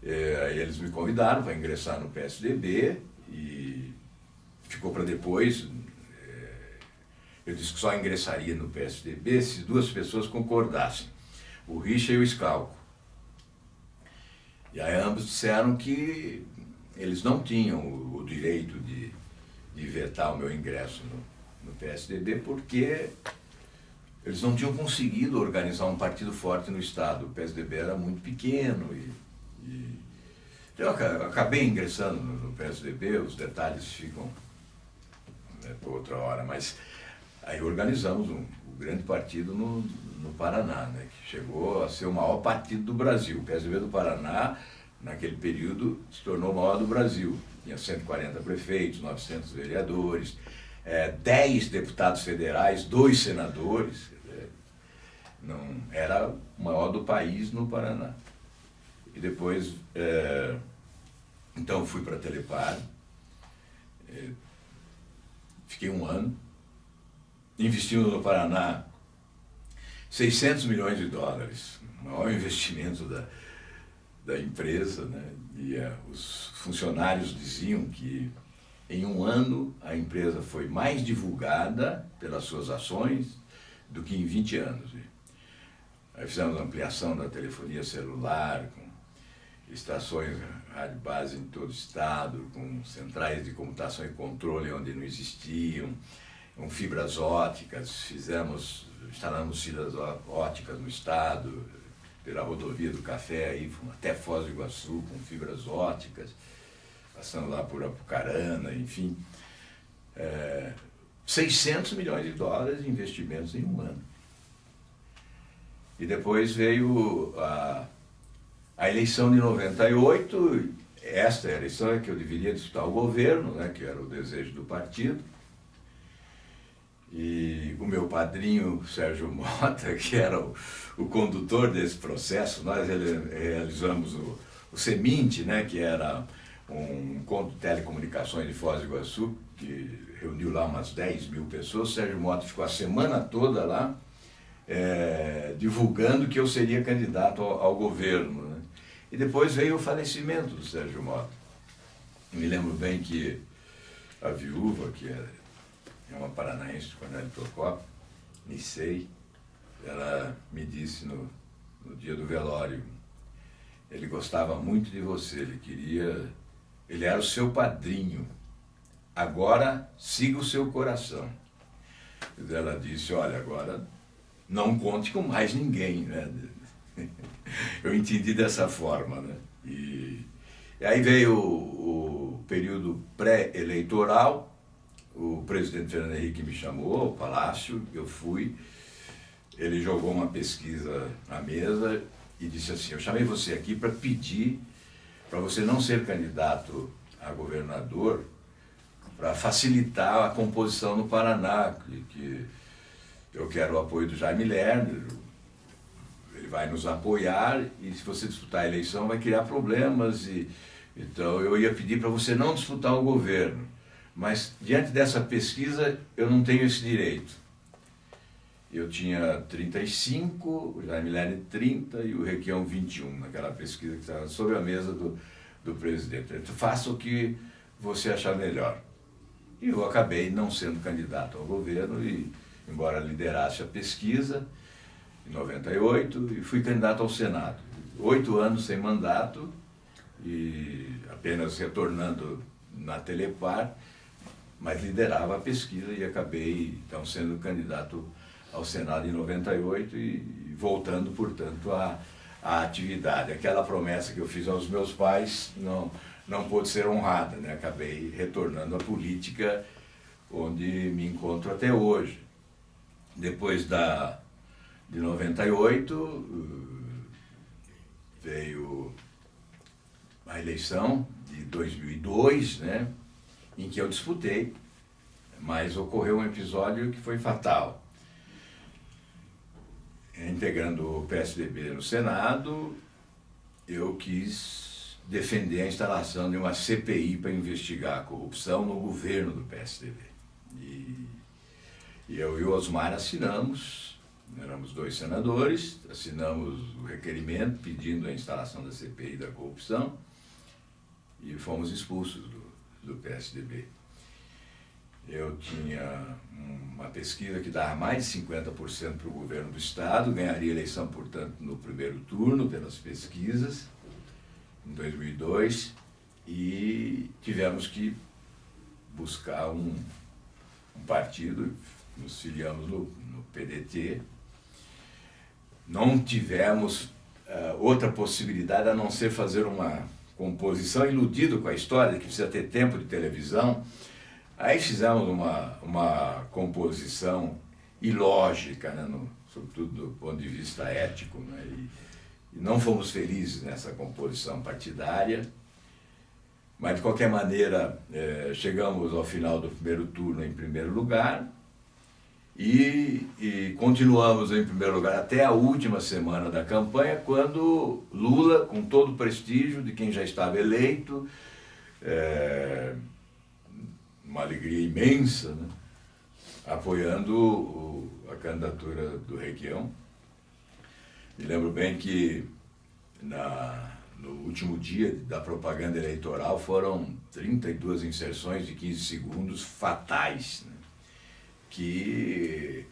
aí eles me convidaram para ingressar no PSDB e ficou para depois. Eu disse que só ingressaria no PSDB se 2 pessoas concordassem, o Richa e o Scalco. E aí ambos disseram que eles não tinham o direito de vetar o meu ingresso no PSDB porque eles não tinham conseguido organizar um partido forte no Estado. O PSDB era muito pequeno eu acabei ingressando no PSDB, os detalhes ficam, né, por outra hora, mas aí organizamos um grande partido no Paraná, né, que chegou a ser o maior partido do Brasil. O PSDB do Paraná, naquele período, se tornou o maior do Brasil. Tinha 140 prefeitos, 900 vereadores, 10 deputados federais, 2 senadores. Não, era o maior do país no Paraná. E depois, então fui para a Telepar, fiquei 1 ano, investindo no Paraná 600 milhões de dólares, o maior investimento da empresa, né? E os funcionários diziam que em 1 ano a empresa foi mais divulgada pelas suas ações do que em 20 anos. Aí fizemos ampliação da telefonia celular, com estações rádio base em todo o estado, com centrais de computação e controle onde não existiam, com fibras óticas, fizemos instalamos fibras óticas no estado, pela rodovia do Café, aí, até Foz do Iguaçu, com fibras óticas, passando lá por Apucarana, enfim. 600 milhões de dólares de investimentos em um ano. E depois veio a eleição de 98, esta eleição é que eu deveria disputar o governo, né, que era o desejo do partido. E o meu padrinho, Sérgio Mota, que era o condutor desse processo, nós realizamos o CEMINT, né, que era um encontro de telecomunicações de Foz do Iguaçu, que reuniu lá umas 10 mil pessoas. O Sérgio Mota ficou a semana toda lá, divulgando que eu seria candidato ao governo, né? E depois veio o falecimento do Sérgio Mota. Eu me lembro bem que a viúva, que é uma paranaense, Cornélio Procópio, Nicei, ela me disse no dia do velório: ele gostava muito de você, ele era o seu padrinho, agora siga o seu coração. E ela disse: olha, agora não conte com mais ninguém, né? Eu entendi dessa forma, né? E aí veio o período pré-eleitoral. O presidente Fernando Henrique me chamou ao Palácio, eu fui, ele jogou uma pesquisa na mesa e disse assim: eu chamei você aqui para pedir para você não ser candidato a governador, para facilitar a composição no Paraná, que eu quero o apoio do Jaime Lerner, ele vai nos apoiar, e se você disputar a eleição vai criar problemas, então eu ia pedir para você não disputar o governo. Mas, diante dessa pesquisa, eu não tenho esse direito. Eu tinha 35, o Jaime Lerner 30 e o Requião 21, naquela pesquisa que estava sobre a mesa do presidente. Então, faça o que você achar melhor. E eu acabei não sendo candidato ao governo, e, embora liderasse a pesquisa, em 98, e fui candidato ao Senado. 8 anos sem mandato, e apenas retornando na Telepar, mas liderava a pesquisa e acabei, então, sendo candidato ao Senado em 98 e voltando, portanto, à atividade. Aquela promessa que eu fiz aos meus pais não pôde ser honrada, né? Acabei retornando à política, onde me encontro até hoje. Depois de 98, veio a eleição de 2002, né? Em que eu disputei, mas ocorreu um episódio que foi fatal. Integrando o PSDB no Senado, eu quis defender a instalação de uma CPI para investigar a corrupção no governo do PSDB. E eu e o Osmar assinamos, éramos 2 senadores, assinamos o requerimento pedindo a instalação da CPI da corrupção e fomos expulsos do PSDB. Eu tinha uma pesquisa que dava mais de 50% para o governo do Estado, ganharia eleição, portanto, no primeiro turno, pelas pesquisas, em 2002, e tivemos que buscar um partido, nos filiamos no PDT. Não tivemos outra possibilidade a não ser fazer uma composição, iludido com a história, que precisa ter tempo de televisão. Aí fizemos uma composição ilógica, né, sobretudo do ponto de vista ético, né, e não fomos felizes nessa composição partidária, mas de qualquer maneira chegamos ao final do primeiro turno em primeiro lugar e continuamos em primeiro lugar até a última semana da campanha, quando Lula, com todo o prestígio de quem já estava eleito, uma alegria imensa, né, apoiando a candidatura do Requião. Me lembro bem que no último dia da propaganda eleitoral foram 32 inserções de 15 segundos fatais, né, que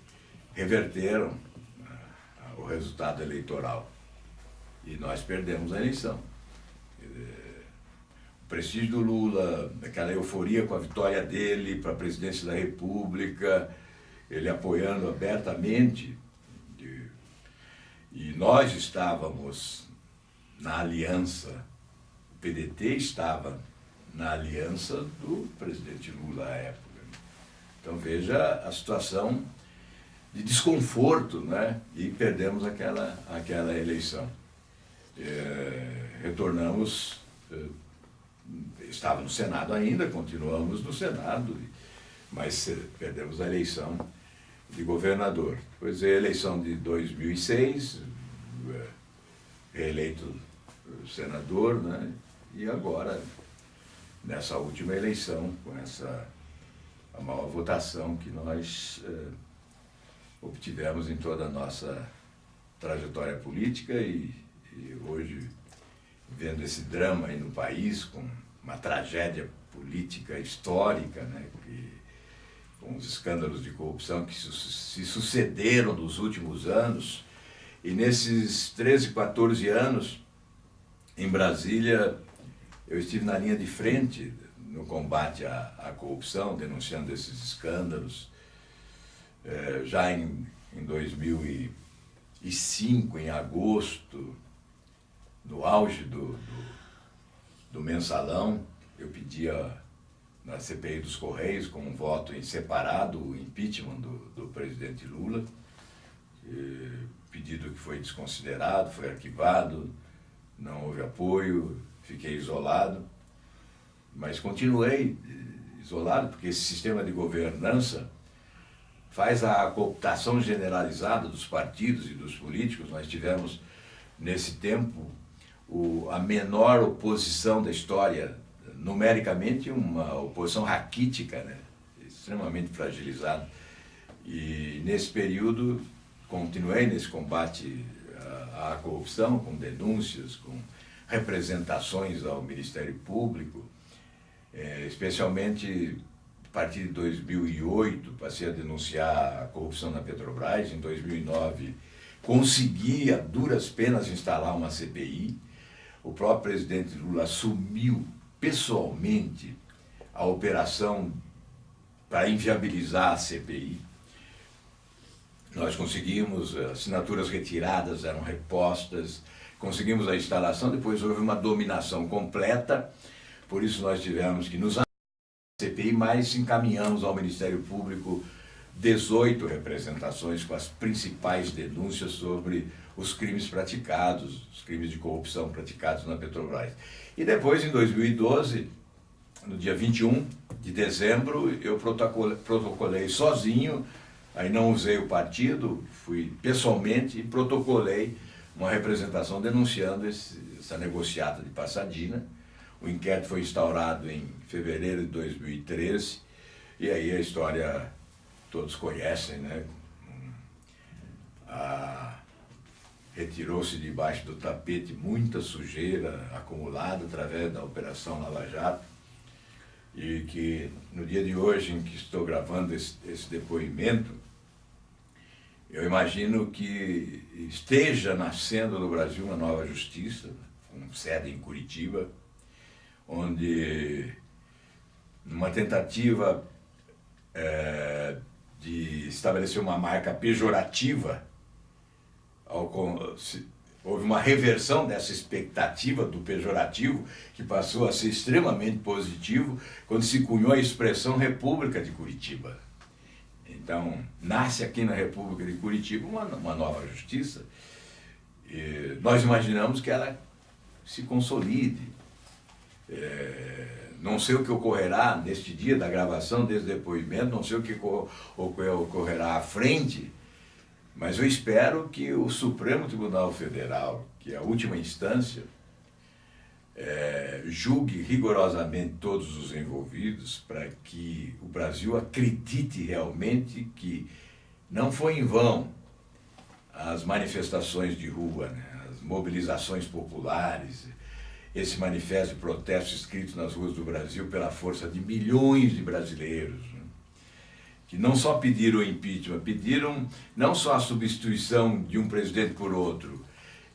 reverteram o resultado eleitoral. E nós perdemos a eleição. O prestígio do Lula, aquela euforia com a vitória dele para a presidência da República, ele apoiando abertamente, e nós estávamos na aliança, o PDT estava na aliança do presidente Lula à época. Então veja a situação de desconforto, né? E perdemos aquela eleição. Retornamos, estava no Senado ainda, continuamos no Senado, mas perdemos a eleição de governador. Depois a eleição de 2006, reeleito senador, né? E agora, nessa última eleição, com a maior votação que nós obtivemos em toda a nossa trajetória política e hoje, vendo esse drama aí no país, com uma tragédia política histórica, né, com os escândalos de corrupção que se sucederam nos últimos anos, e nesses 13, 14 anos, em Brasília, eu estive na linha de frente no combate à corrupção, denunciando esses escândalos. Já em 2005, em agosto, no auge do mensalão, eu pedia na CPI dos Correios, com um voto em separado, o impeachment do presidente Lula, pedido que foi desconsiderado, foi arquivado, não houve apoio, fiquei isolado, mas continuei isolado, porque esse sistema de governança faz a cooptação generalizada dos partidos e dos políticos. Nós tivemos, nesse tempo, a menor oposição da história, numericamente uma oposição raquítica, né? Extremamente fragilizada. E nesse período continuei nesse combate à corrupção, com denúncias, com representações ao Ministério Público, especialmente a partir de 2008, passei a denunciar a corrupção na Petrobras. Em 2009, consegui a duras penas instalar uma CPI. O próprio presidente Lula assumiu pessoalmente a operação para inviabilizar a CPI. Nós conseguimos, assinaturas retiradas eram repostas, conseguimos a instalação, depois houve uma dominação completa, por isso nós tivemos que nos CPI, mas encaminhamos ao Ministério Público 18 representações com as principais denúncias sobre os crimes praticados, os crimes de corrupção praticados na Petrobras. E depois, em 2012, no dia 21 de dezembro, eu protocolei sozinho, aí não usei o partido, fui pessoalmente e protocolei uma representação denunciando essa negociata de Pasadena. O inquérito foi instaurado em fevereiro de 2013, e aí a história todos conhecem, né? Retirou-se debaixo do tapete muita sujeira acumulada através da Operação Lava Jato, e que no dia de hoje em que estou gravando esse depoimento, eu imagino que esteja nascendo no Brasil uma nova justiça, com sede em Curitiba, onde, numa tentativa de estabelecer uma marca pejorativa, houve uma reversão dessa expectativa do pejorativo, que passou a ser extremamente positivo, quando se cunhou a expressão República de Curitiba. Então, nasce aqui na República de Curitiba uma nova justiça, e nós imaginamos que ela se consolide. Não sei o que ocorrerá neste dia da gravação desse depoimento, não sei o que ocorrerá à frente, mas eu espero que o Supremo Tribunal Federal, que é a última instância, julgue rigorosamente todos os envolvidos, para que o Brasil acredite realmente que não foi em vão as manifestações de rua, né, as mobilizações populares, esse manifesto de protesto escrito nas ruas do Brasil pela força de milhões de brasileiros, né, que não só pediram o impeachment, pediram não só a substituição de um presidente por outro,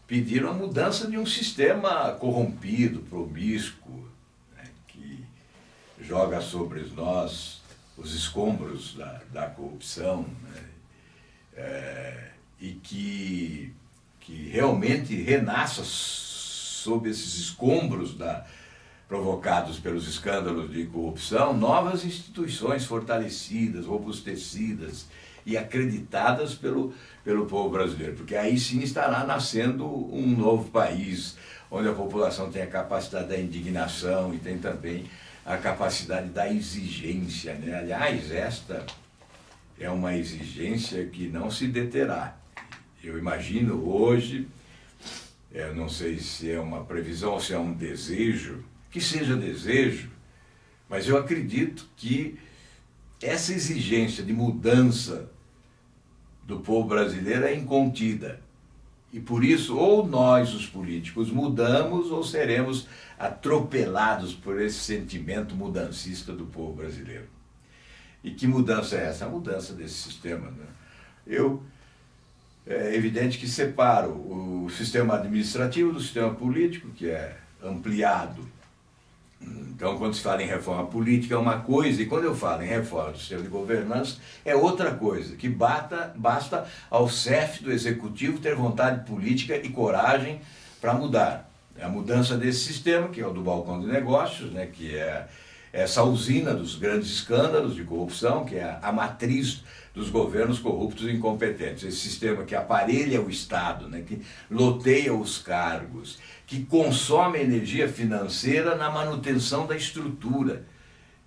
pediram a mudança de um sistema corrompido, promíscuo, né, que joga sobre nós os escombros da corrupção, né? E que realmente renasça sob esses escombros provocados pelos escândalos de corrupção, novas instituições fortalecidas, robustecidas e acreditadas pelo povo brasileiro, porque aí sim estará nascendo um novo país, onde a população tem a capacidade da indignação e tem também a capacidade da exigência, né? Aliás, esta é uma exigência que não se deterá. Eu imagino hoje, eu não sei se é uma previsão ou se é um desejo, que seja desejo, mas eu acredito que essa exigência de mudança do povo brasileiro é incontida. E por isso, ou nós, os políticos, mudamos ou seremos atropelados por esse sentimento mudancista do povo brasileiro. E que mudança é essa? A mudança desse sistema, né? É evidente que separo o sistema administrativo do sistema político, que é ampliado. Então, quando se fala em reforma política é uma coisa, e quando eu falo em reforma do sistema de governança é outra coisa, que basta ao chefe do executivo ter vontade política e coragem para mudar. É a mudança desse sistema, que é o do balcão de negócios, né, que é essa usina dos grandes escândalos de corrupção, que é a matriz dos governos corruptos e incompetentes. Esse sistema que aparelha o Estado, né, que loteia os cargos, que consome energia financeira na manutenção da estrutura,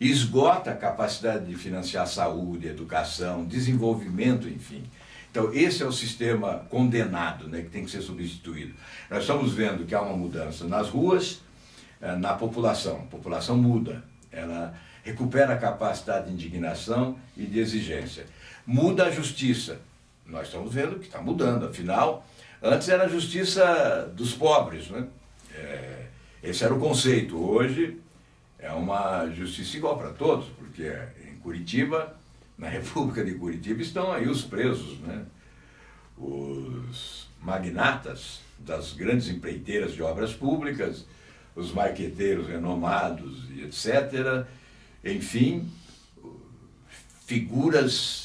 esgota a capacidade de financiar saúde, educação, desenvolvimento, enfim. Então, esse é o sistema condenado, né, que tem que ser substituído. Nós estamos vendo que há uma mudança nas ruas, na população. A população muda, ela recupera a capacidade de indignação e de exigência. Muda a justiça. Nós estamos vendo que está mudando, afinal, antes era a justiça dos pobres, né? Esse era o conceito. Hoje é uma justiça igual para todos, porque em Curitiba, na República de Curitiba, estão aí os presos, né? Os magnatas das grandes empreiteiras de obras públicas, os marqueteiros renomados e etc. Enfim, figuras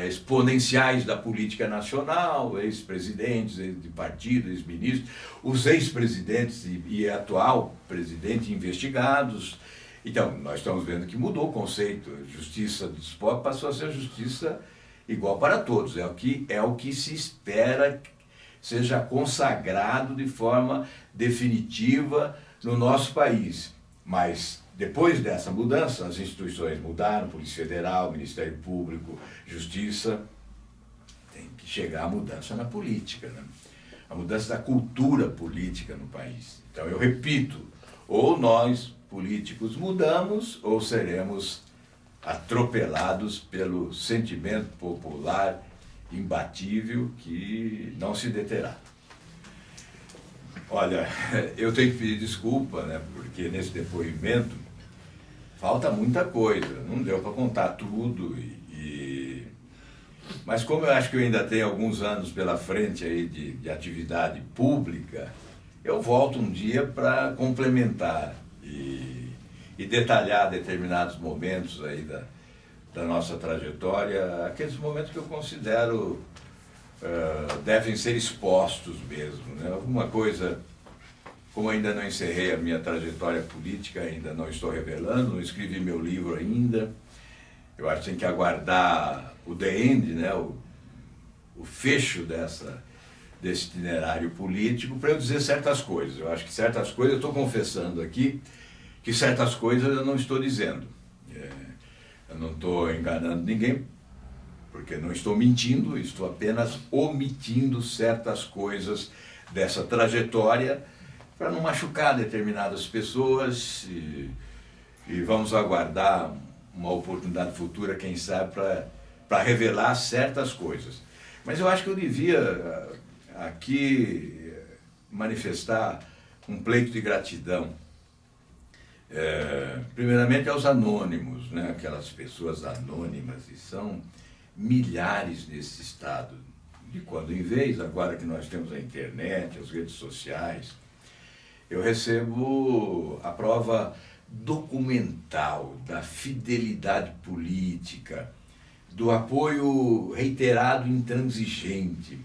exponenciais da política nacional, ex-presidentes de partido, ex-ministros, os ex-presidentes e atual presidente investigados. Então, nós estamos vendo que mudou o conceito. A justiça dos pobres passou a ser justiça igual para todos. É o que se espera seja consagrado de forma definitiva no nosso país. Mas depois dessa mudança, as instituições mudaram, Polícia Federal, Ministério Público, Justiça, tem que chegar a mudança na política, né? A mudança da cultura política no país. Então eu repito, ou nós, políticos, mudamos, ou seremos atropelados pelo sentimento popular imbatível que não se deterá. Olha, eu tenho que pedir desculpa, né, porque nesse depoimento falta muita coisa, não deu para contar tudo, mas como eu acho que eu ainda tenho alguns anos pela frente aí de atividade pública, eu volto um dia para complementar e detalhar determinados momentos aí da nossa trajetória, aqueles momentos que eu considero devem ser expostos mesmo, né? Alguma coisa, como ainda não encerrei a minha trajetória política, ainda não estou revelando, não escrevi meu livro ainda, eu acho que tem que aguardar o the end, né? o fecho desse itinerário político para eu dizer certas coisas. Eu acho que certas coisas, eu estou confessando aqui, que certas coisas eu não estou dizendo. Eu não estou enganando ninguém, porque não estou mentindo, estou apenas omitindo certas coisas dessa trajetória para não machucar determinadas pessoas e vamos aguardar uma oportunidade futura, quem sabe, para revelar certas coisas. Mas eu acho que eu devia aqui manifestar um pleito de gratidão. Primeiramente aos anônimos, né? Aquelas pessoas anônimas, e são milhares nesse estado. De quando em vez, agora que nós temos a internet, as redes sociais, eu recebo a prova documental, da fidelidade política, do apoio reiterado e intransigente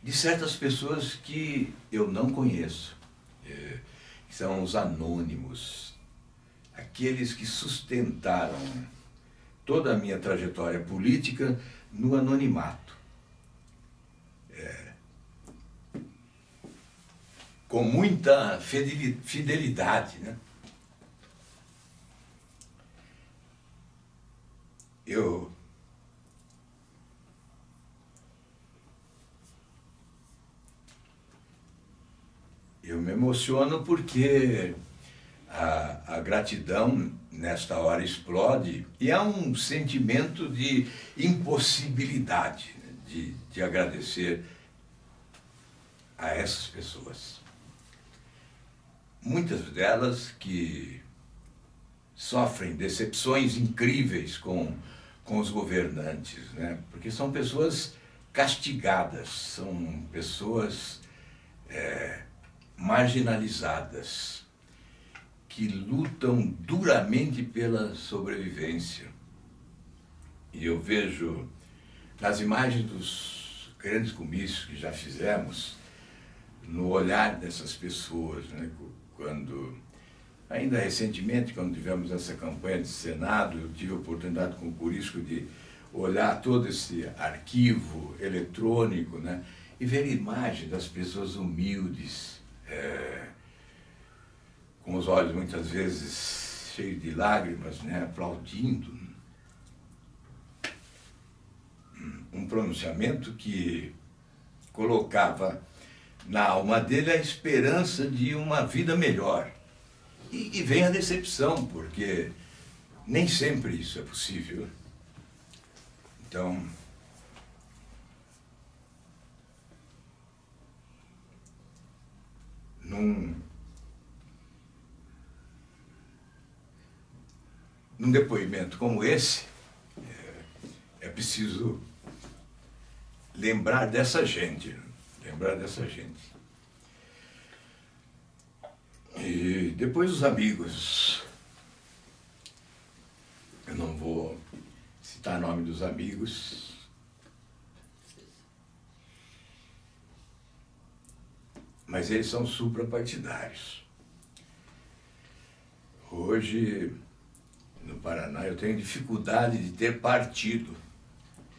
de certas pessoas que eu não conheço, que são os anônimos, aqueles que sustentaram toda a minha trajetória política no anonimato. Com muita fidelidade, né? Eu me emociono porque a gratidão nesta hora explode e há um sentimento de impossibilidade, né, de agradecer a essas pessoas. Muitas delas que sofrem decepções incríveis com os governantes, né? Porque são pessoas castigadas, são pessoas marginalizadas, que lutam duramente pela sobrevivência. E eu vejo nas imagens dos grandes comícios que já fizemos, no olhar dessas pessoas, né? Quando, ainda recentemente, quando tivemos essa campanha de Senado, eu tive a oportunidade com o Curisco de olhar todo esse arquivo eletrônico, né? E ver imagens das pessoas humildes, com os olhos muitas vezes cheios de lágrimas, né? Aplaudindo. Um pronunciamento que colocava na alma dele a esperança de uma vida melhor. E vem a decepção, porque nem sempre isso é possível. Então, num depoimento como esse, é preciso lembrar dessa gente, né? Lembrar dessa gente. E depois os amigos. Eu não vou citar o nome dos amigos. Mas eles são suprapartidários. Hoje, no Paraná, eu tenho dificuldade de ter partido.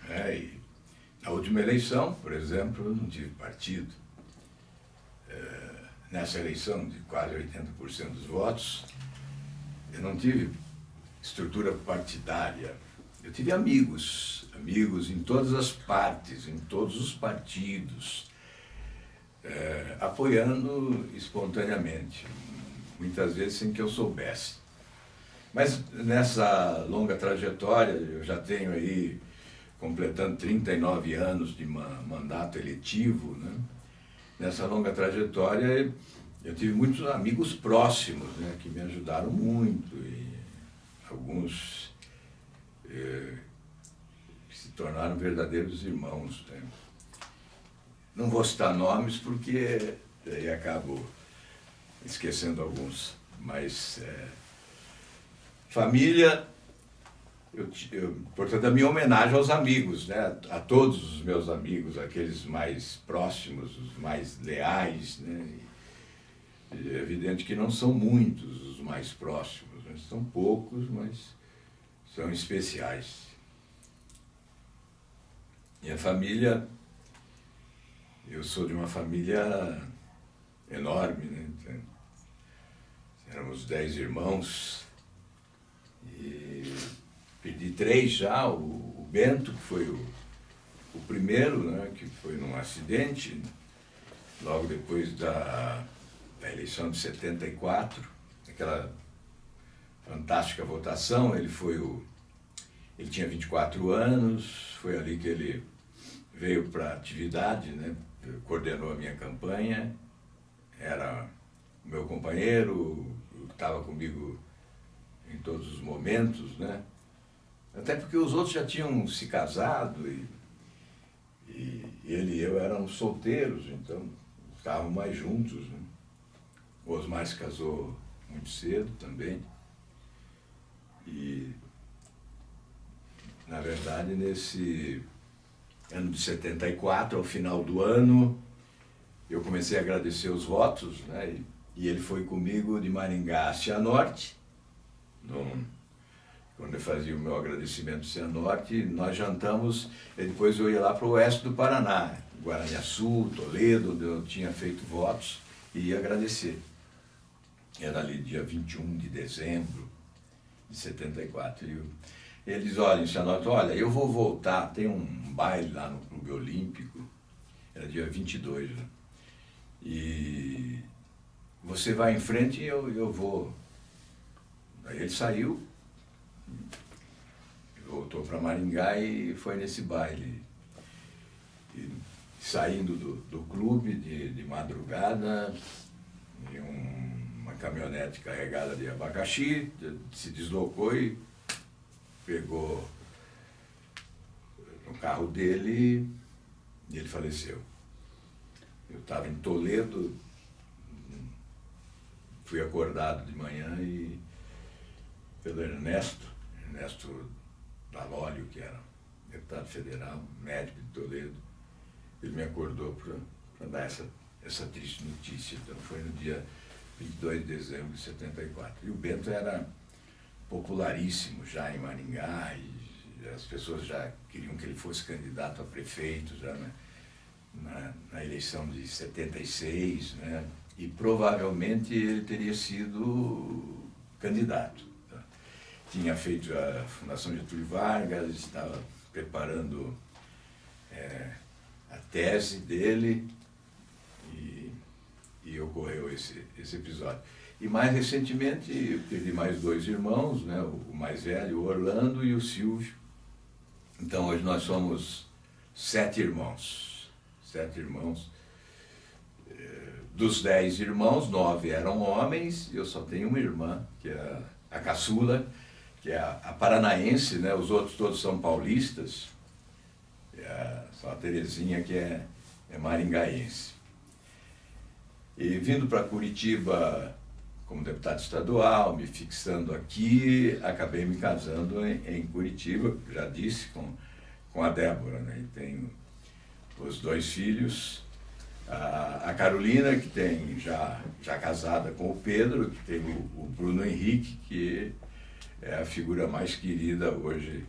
E na última eleição, por exemplo, eu não tive partido. Nessa eleição de quase 80% dos votos, eu não tive estrutura partidária. Eu tive amigos em todas as partes, em todos os partidos, apoiando espontaneamente, muitas vezes sem que eu soubesse. Mas nessa longa trajetória, eu já tenho aí, completando 39 anos de mandato eletivo, né? Nessa longa trajetória, eu tive muitos amigos próximos, né, que me ajudaram muito, e alguns que se tornaram verdadeiros irmãos, né? Não vou citar nomes porque aí acabo esquecendo alguns, mas família, portanto, a minha homenagem aos amigos, né? A todos os meus amigos, aqueles mais próximos, os mais leais, né? É evidente que não são muitos os mais próximos, né? São poucos, mas são especiais. E a família, eu sou de uma família enorme, né? Então, éramos 10 irmãos e perdi 3 já, o Bento, que foi o primeiro, né, que foi num acidente, logo depois da eleição de 74, aquela fantástica votação. Ele tinha 24 anos, foi ali que ele veio para a atividade, né, coordenou a minha campanha, era o meu companheiro, estava comigo em todos os momentos, né? Até porque os outros já tinham se casado e ele e eu éramos solteiros, então estávamos mais juntos, né? O Osmar se casou muito cedo também. E, na verdade, nesse ano de 74, ao final do ano, eu comecei a agradecer os votos, né? E ele foi comigo de Maringá a Cianorte. Quando eu fazia o meu agradecimento de Cianorte, nós jantamos, e depois eu ia lá para o oeste do Paraná, Guaraniaçu, Toledo, onde eu tinha feito votos, e ia agradecer. Era ali dia 21 de dezembro de 74. E eles olham em Cianorte, olha, eu vou voltar, tem um baile lá no Clube Olímpico, era dia 22, né? E você vai em frente e eu vou. Aí ele saiu, voltou para Maringá e foi nesse baile. E, saindo do clube de madrugada, em uma caminhonete carregada de abacaxi, se deslocou e pegou no carro dele e ele faleceu. Eu estava em Toledo, fui acordado de manhã e pelo Ernesto Dalólio, que era deputado federal, médico de Toledo, ele me acordou para dar essa triste notícia. Então foi no dia 22 de dezembro de 74. E o Bento era popularíssimo já em Maringá, e as pessoas já queriam que ele fosse candidato a prefeito já, né? Na eleição de 76, né? E provavelmente ele teria sido candidato. Tá? Tinha feito a Fundação Getúlio Vargas, estava preparando a tese dele e ocorreu esse episódio. E mais recentemente eu perdi mais 2 irmãos, né? O mais velho, o Orlando, e o Silvio. Então hoje nós somos 7 irmãos. 7 irmãos. Dos 10 irmãos, 9 eram homens, e eu só tenho uma irmã, que é a caçula, que é a paranaense, né? Os outros todos são paulistas, só a Terezinha que é maringaense. E vindo para Curitiba como deputado estadual, me fixando aqui, acabei me casando em Curitiba, já disse, com a Débora, né? E tenho os 2 filhos, a Carolina, que tem já casada com o Pedro, que tem o Bruno Henrique, que é a figura mais querida hoje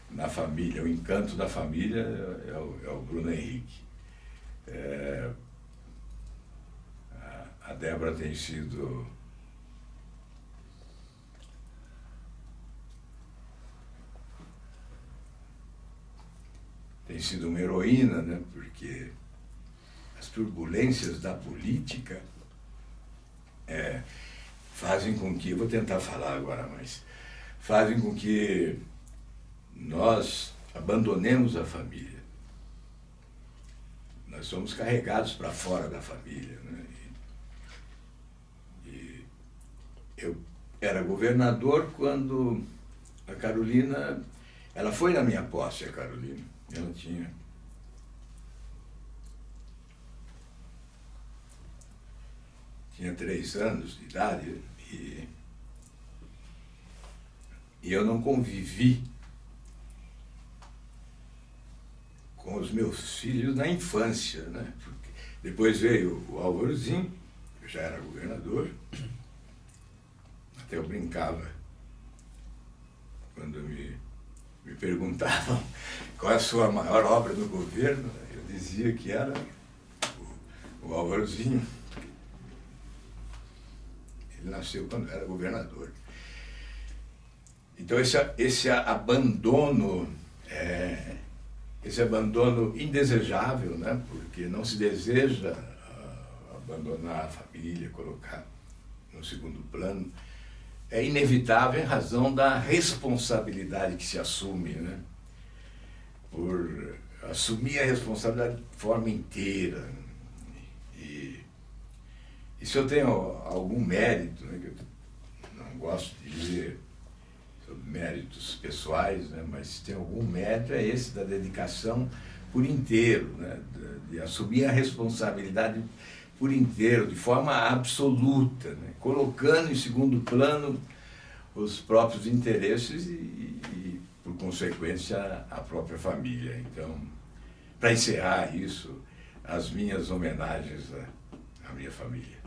na família, o encanto da família é o Bruno Henrique. A Débora tem sido uma heroína, né? Porque as turbulências da política fazem com que, vou tentar falar agora, mas fazem com que nós abandonemos a família. Nós somos carregados para fora da família, né? E eu era governador quando a Carolina, ela foi na minha posse, a Carolina. Ela tinha 3 anos de idade e eu não convivi com os meus filhos na infância, né? Porque depois veio o Álvarozinho, eu já era governador, até eu brincava quando me perguntavam qual é a sua maior obra no governo, eu dizia que era o Álvarozinho. Ele nasceu quando era governador. Então esse abandono indesejável, né? Porque não se deseja abandonar a família, colocar no segundo plano, é inevitável em razão da responsabilidade que se assume, né? Por assumir a responsabilidade de forma inteira. E se eu tenho algum mérito, né, que eu não gosto de dizer sobre méritos pessoais, né, mas se tem algum mérito é esse da dedicação por inteiro, né, de assumir a responsabilidade por inteiro, de forma absoluta, né, colocando em segundo plano os próprios interesses e, por consequência, a própria família. Então, para encerrar isso, as minhas homenagens à minha família.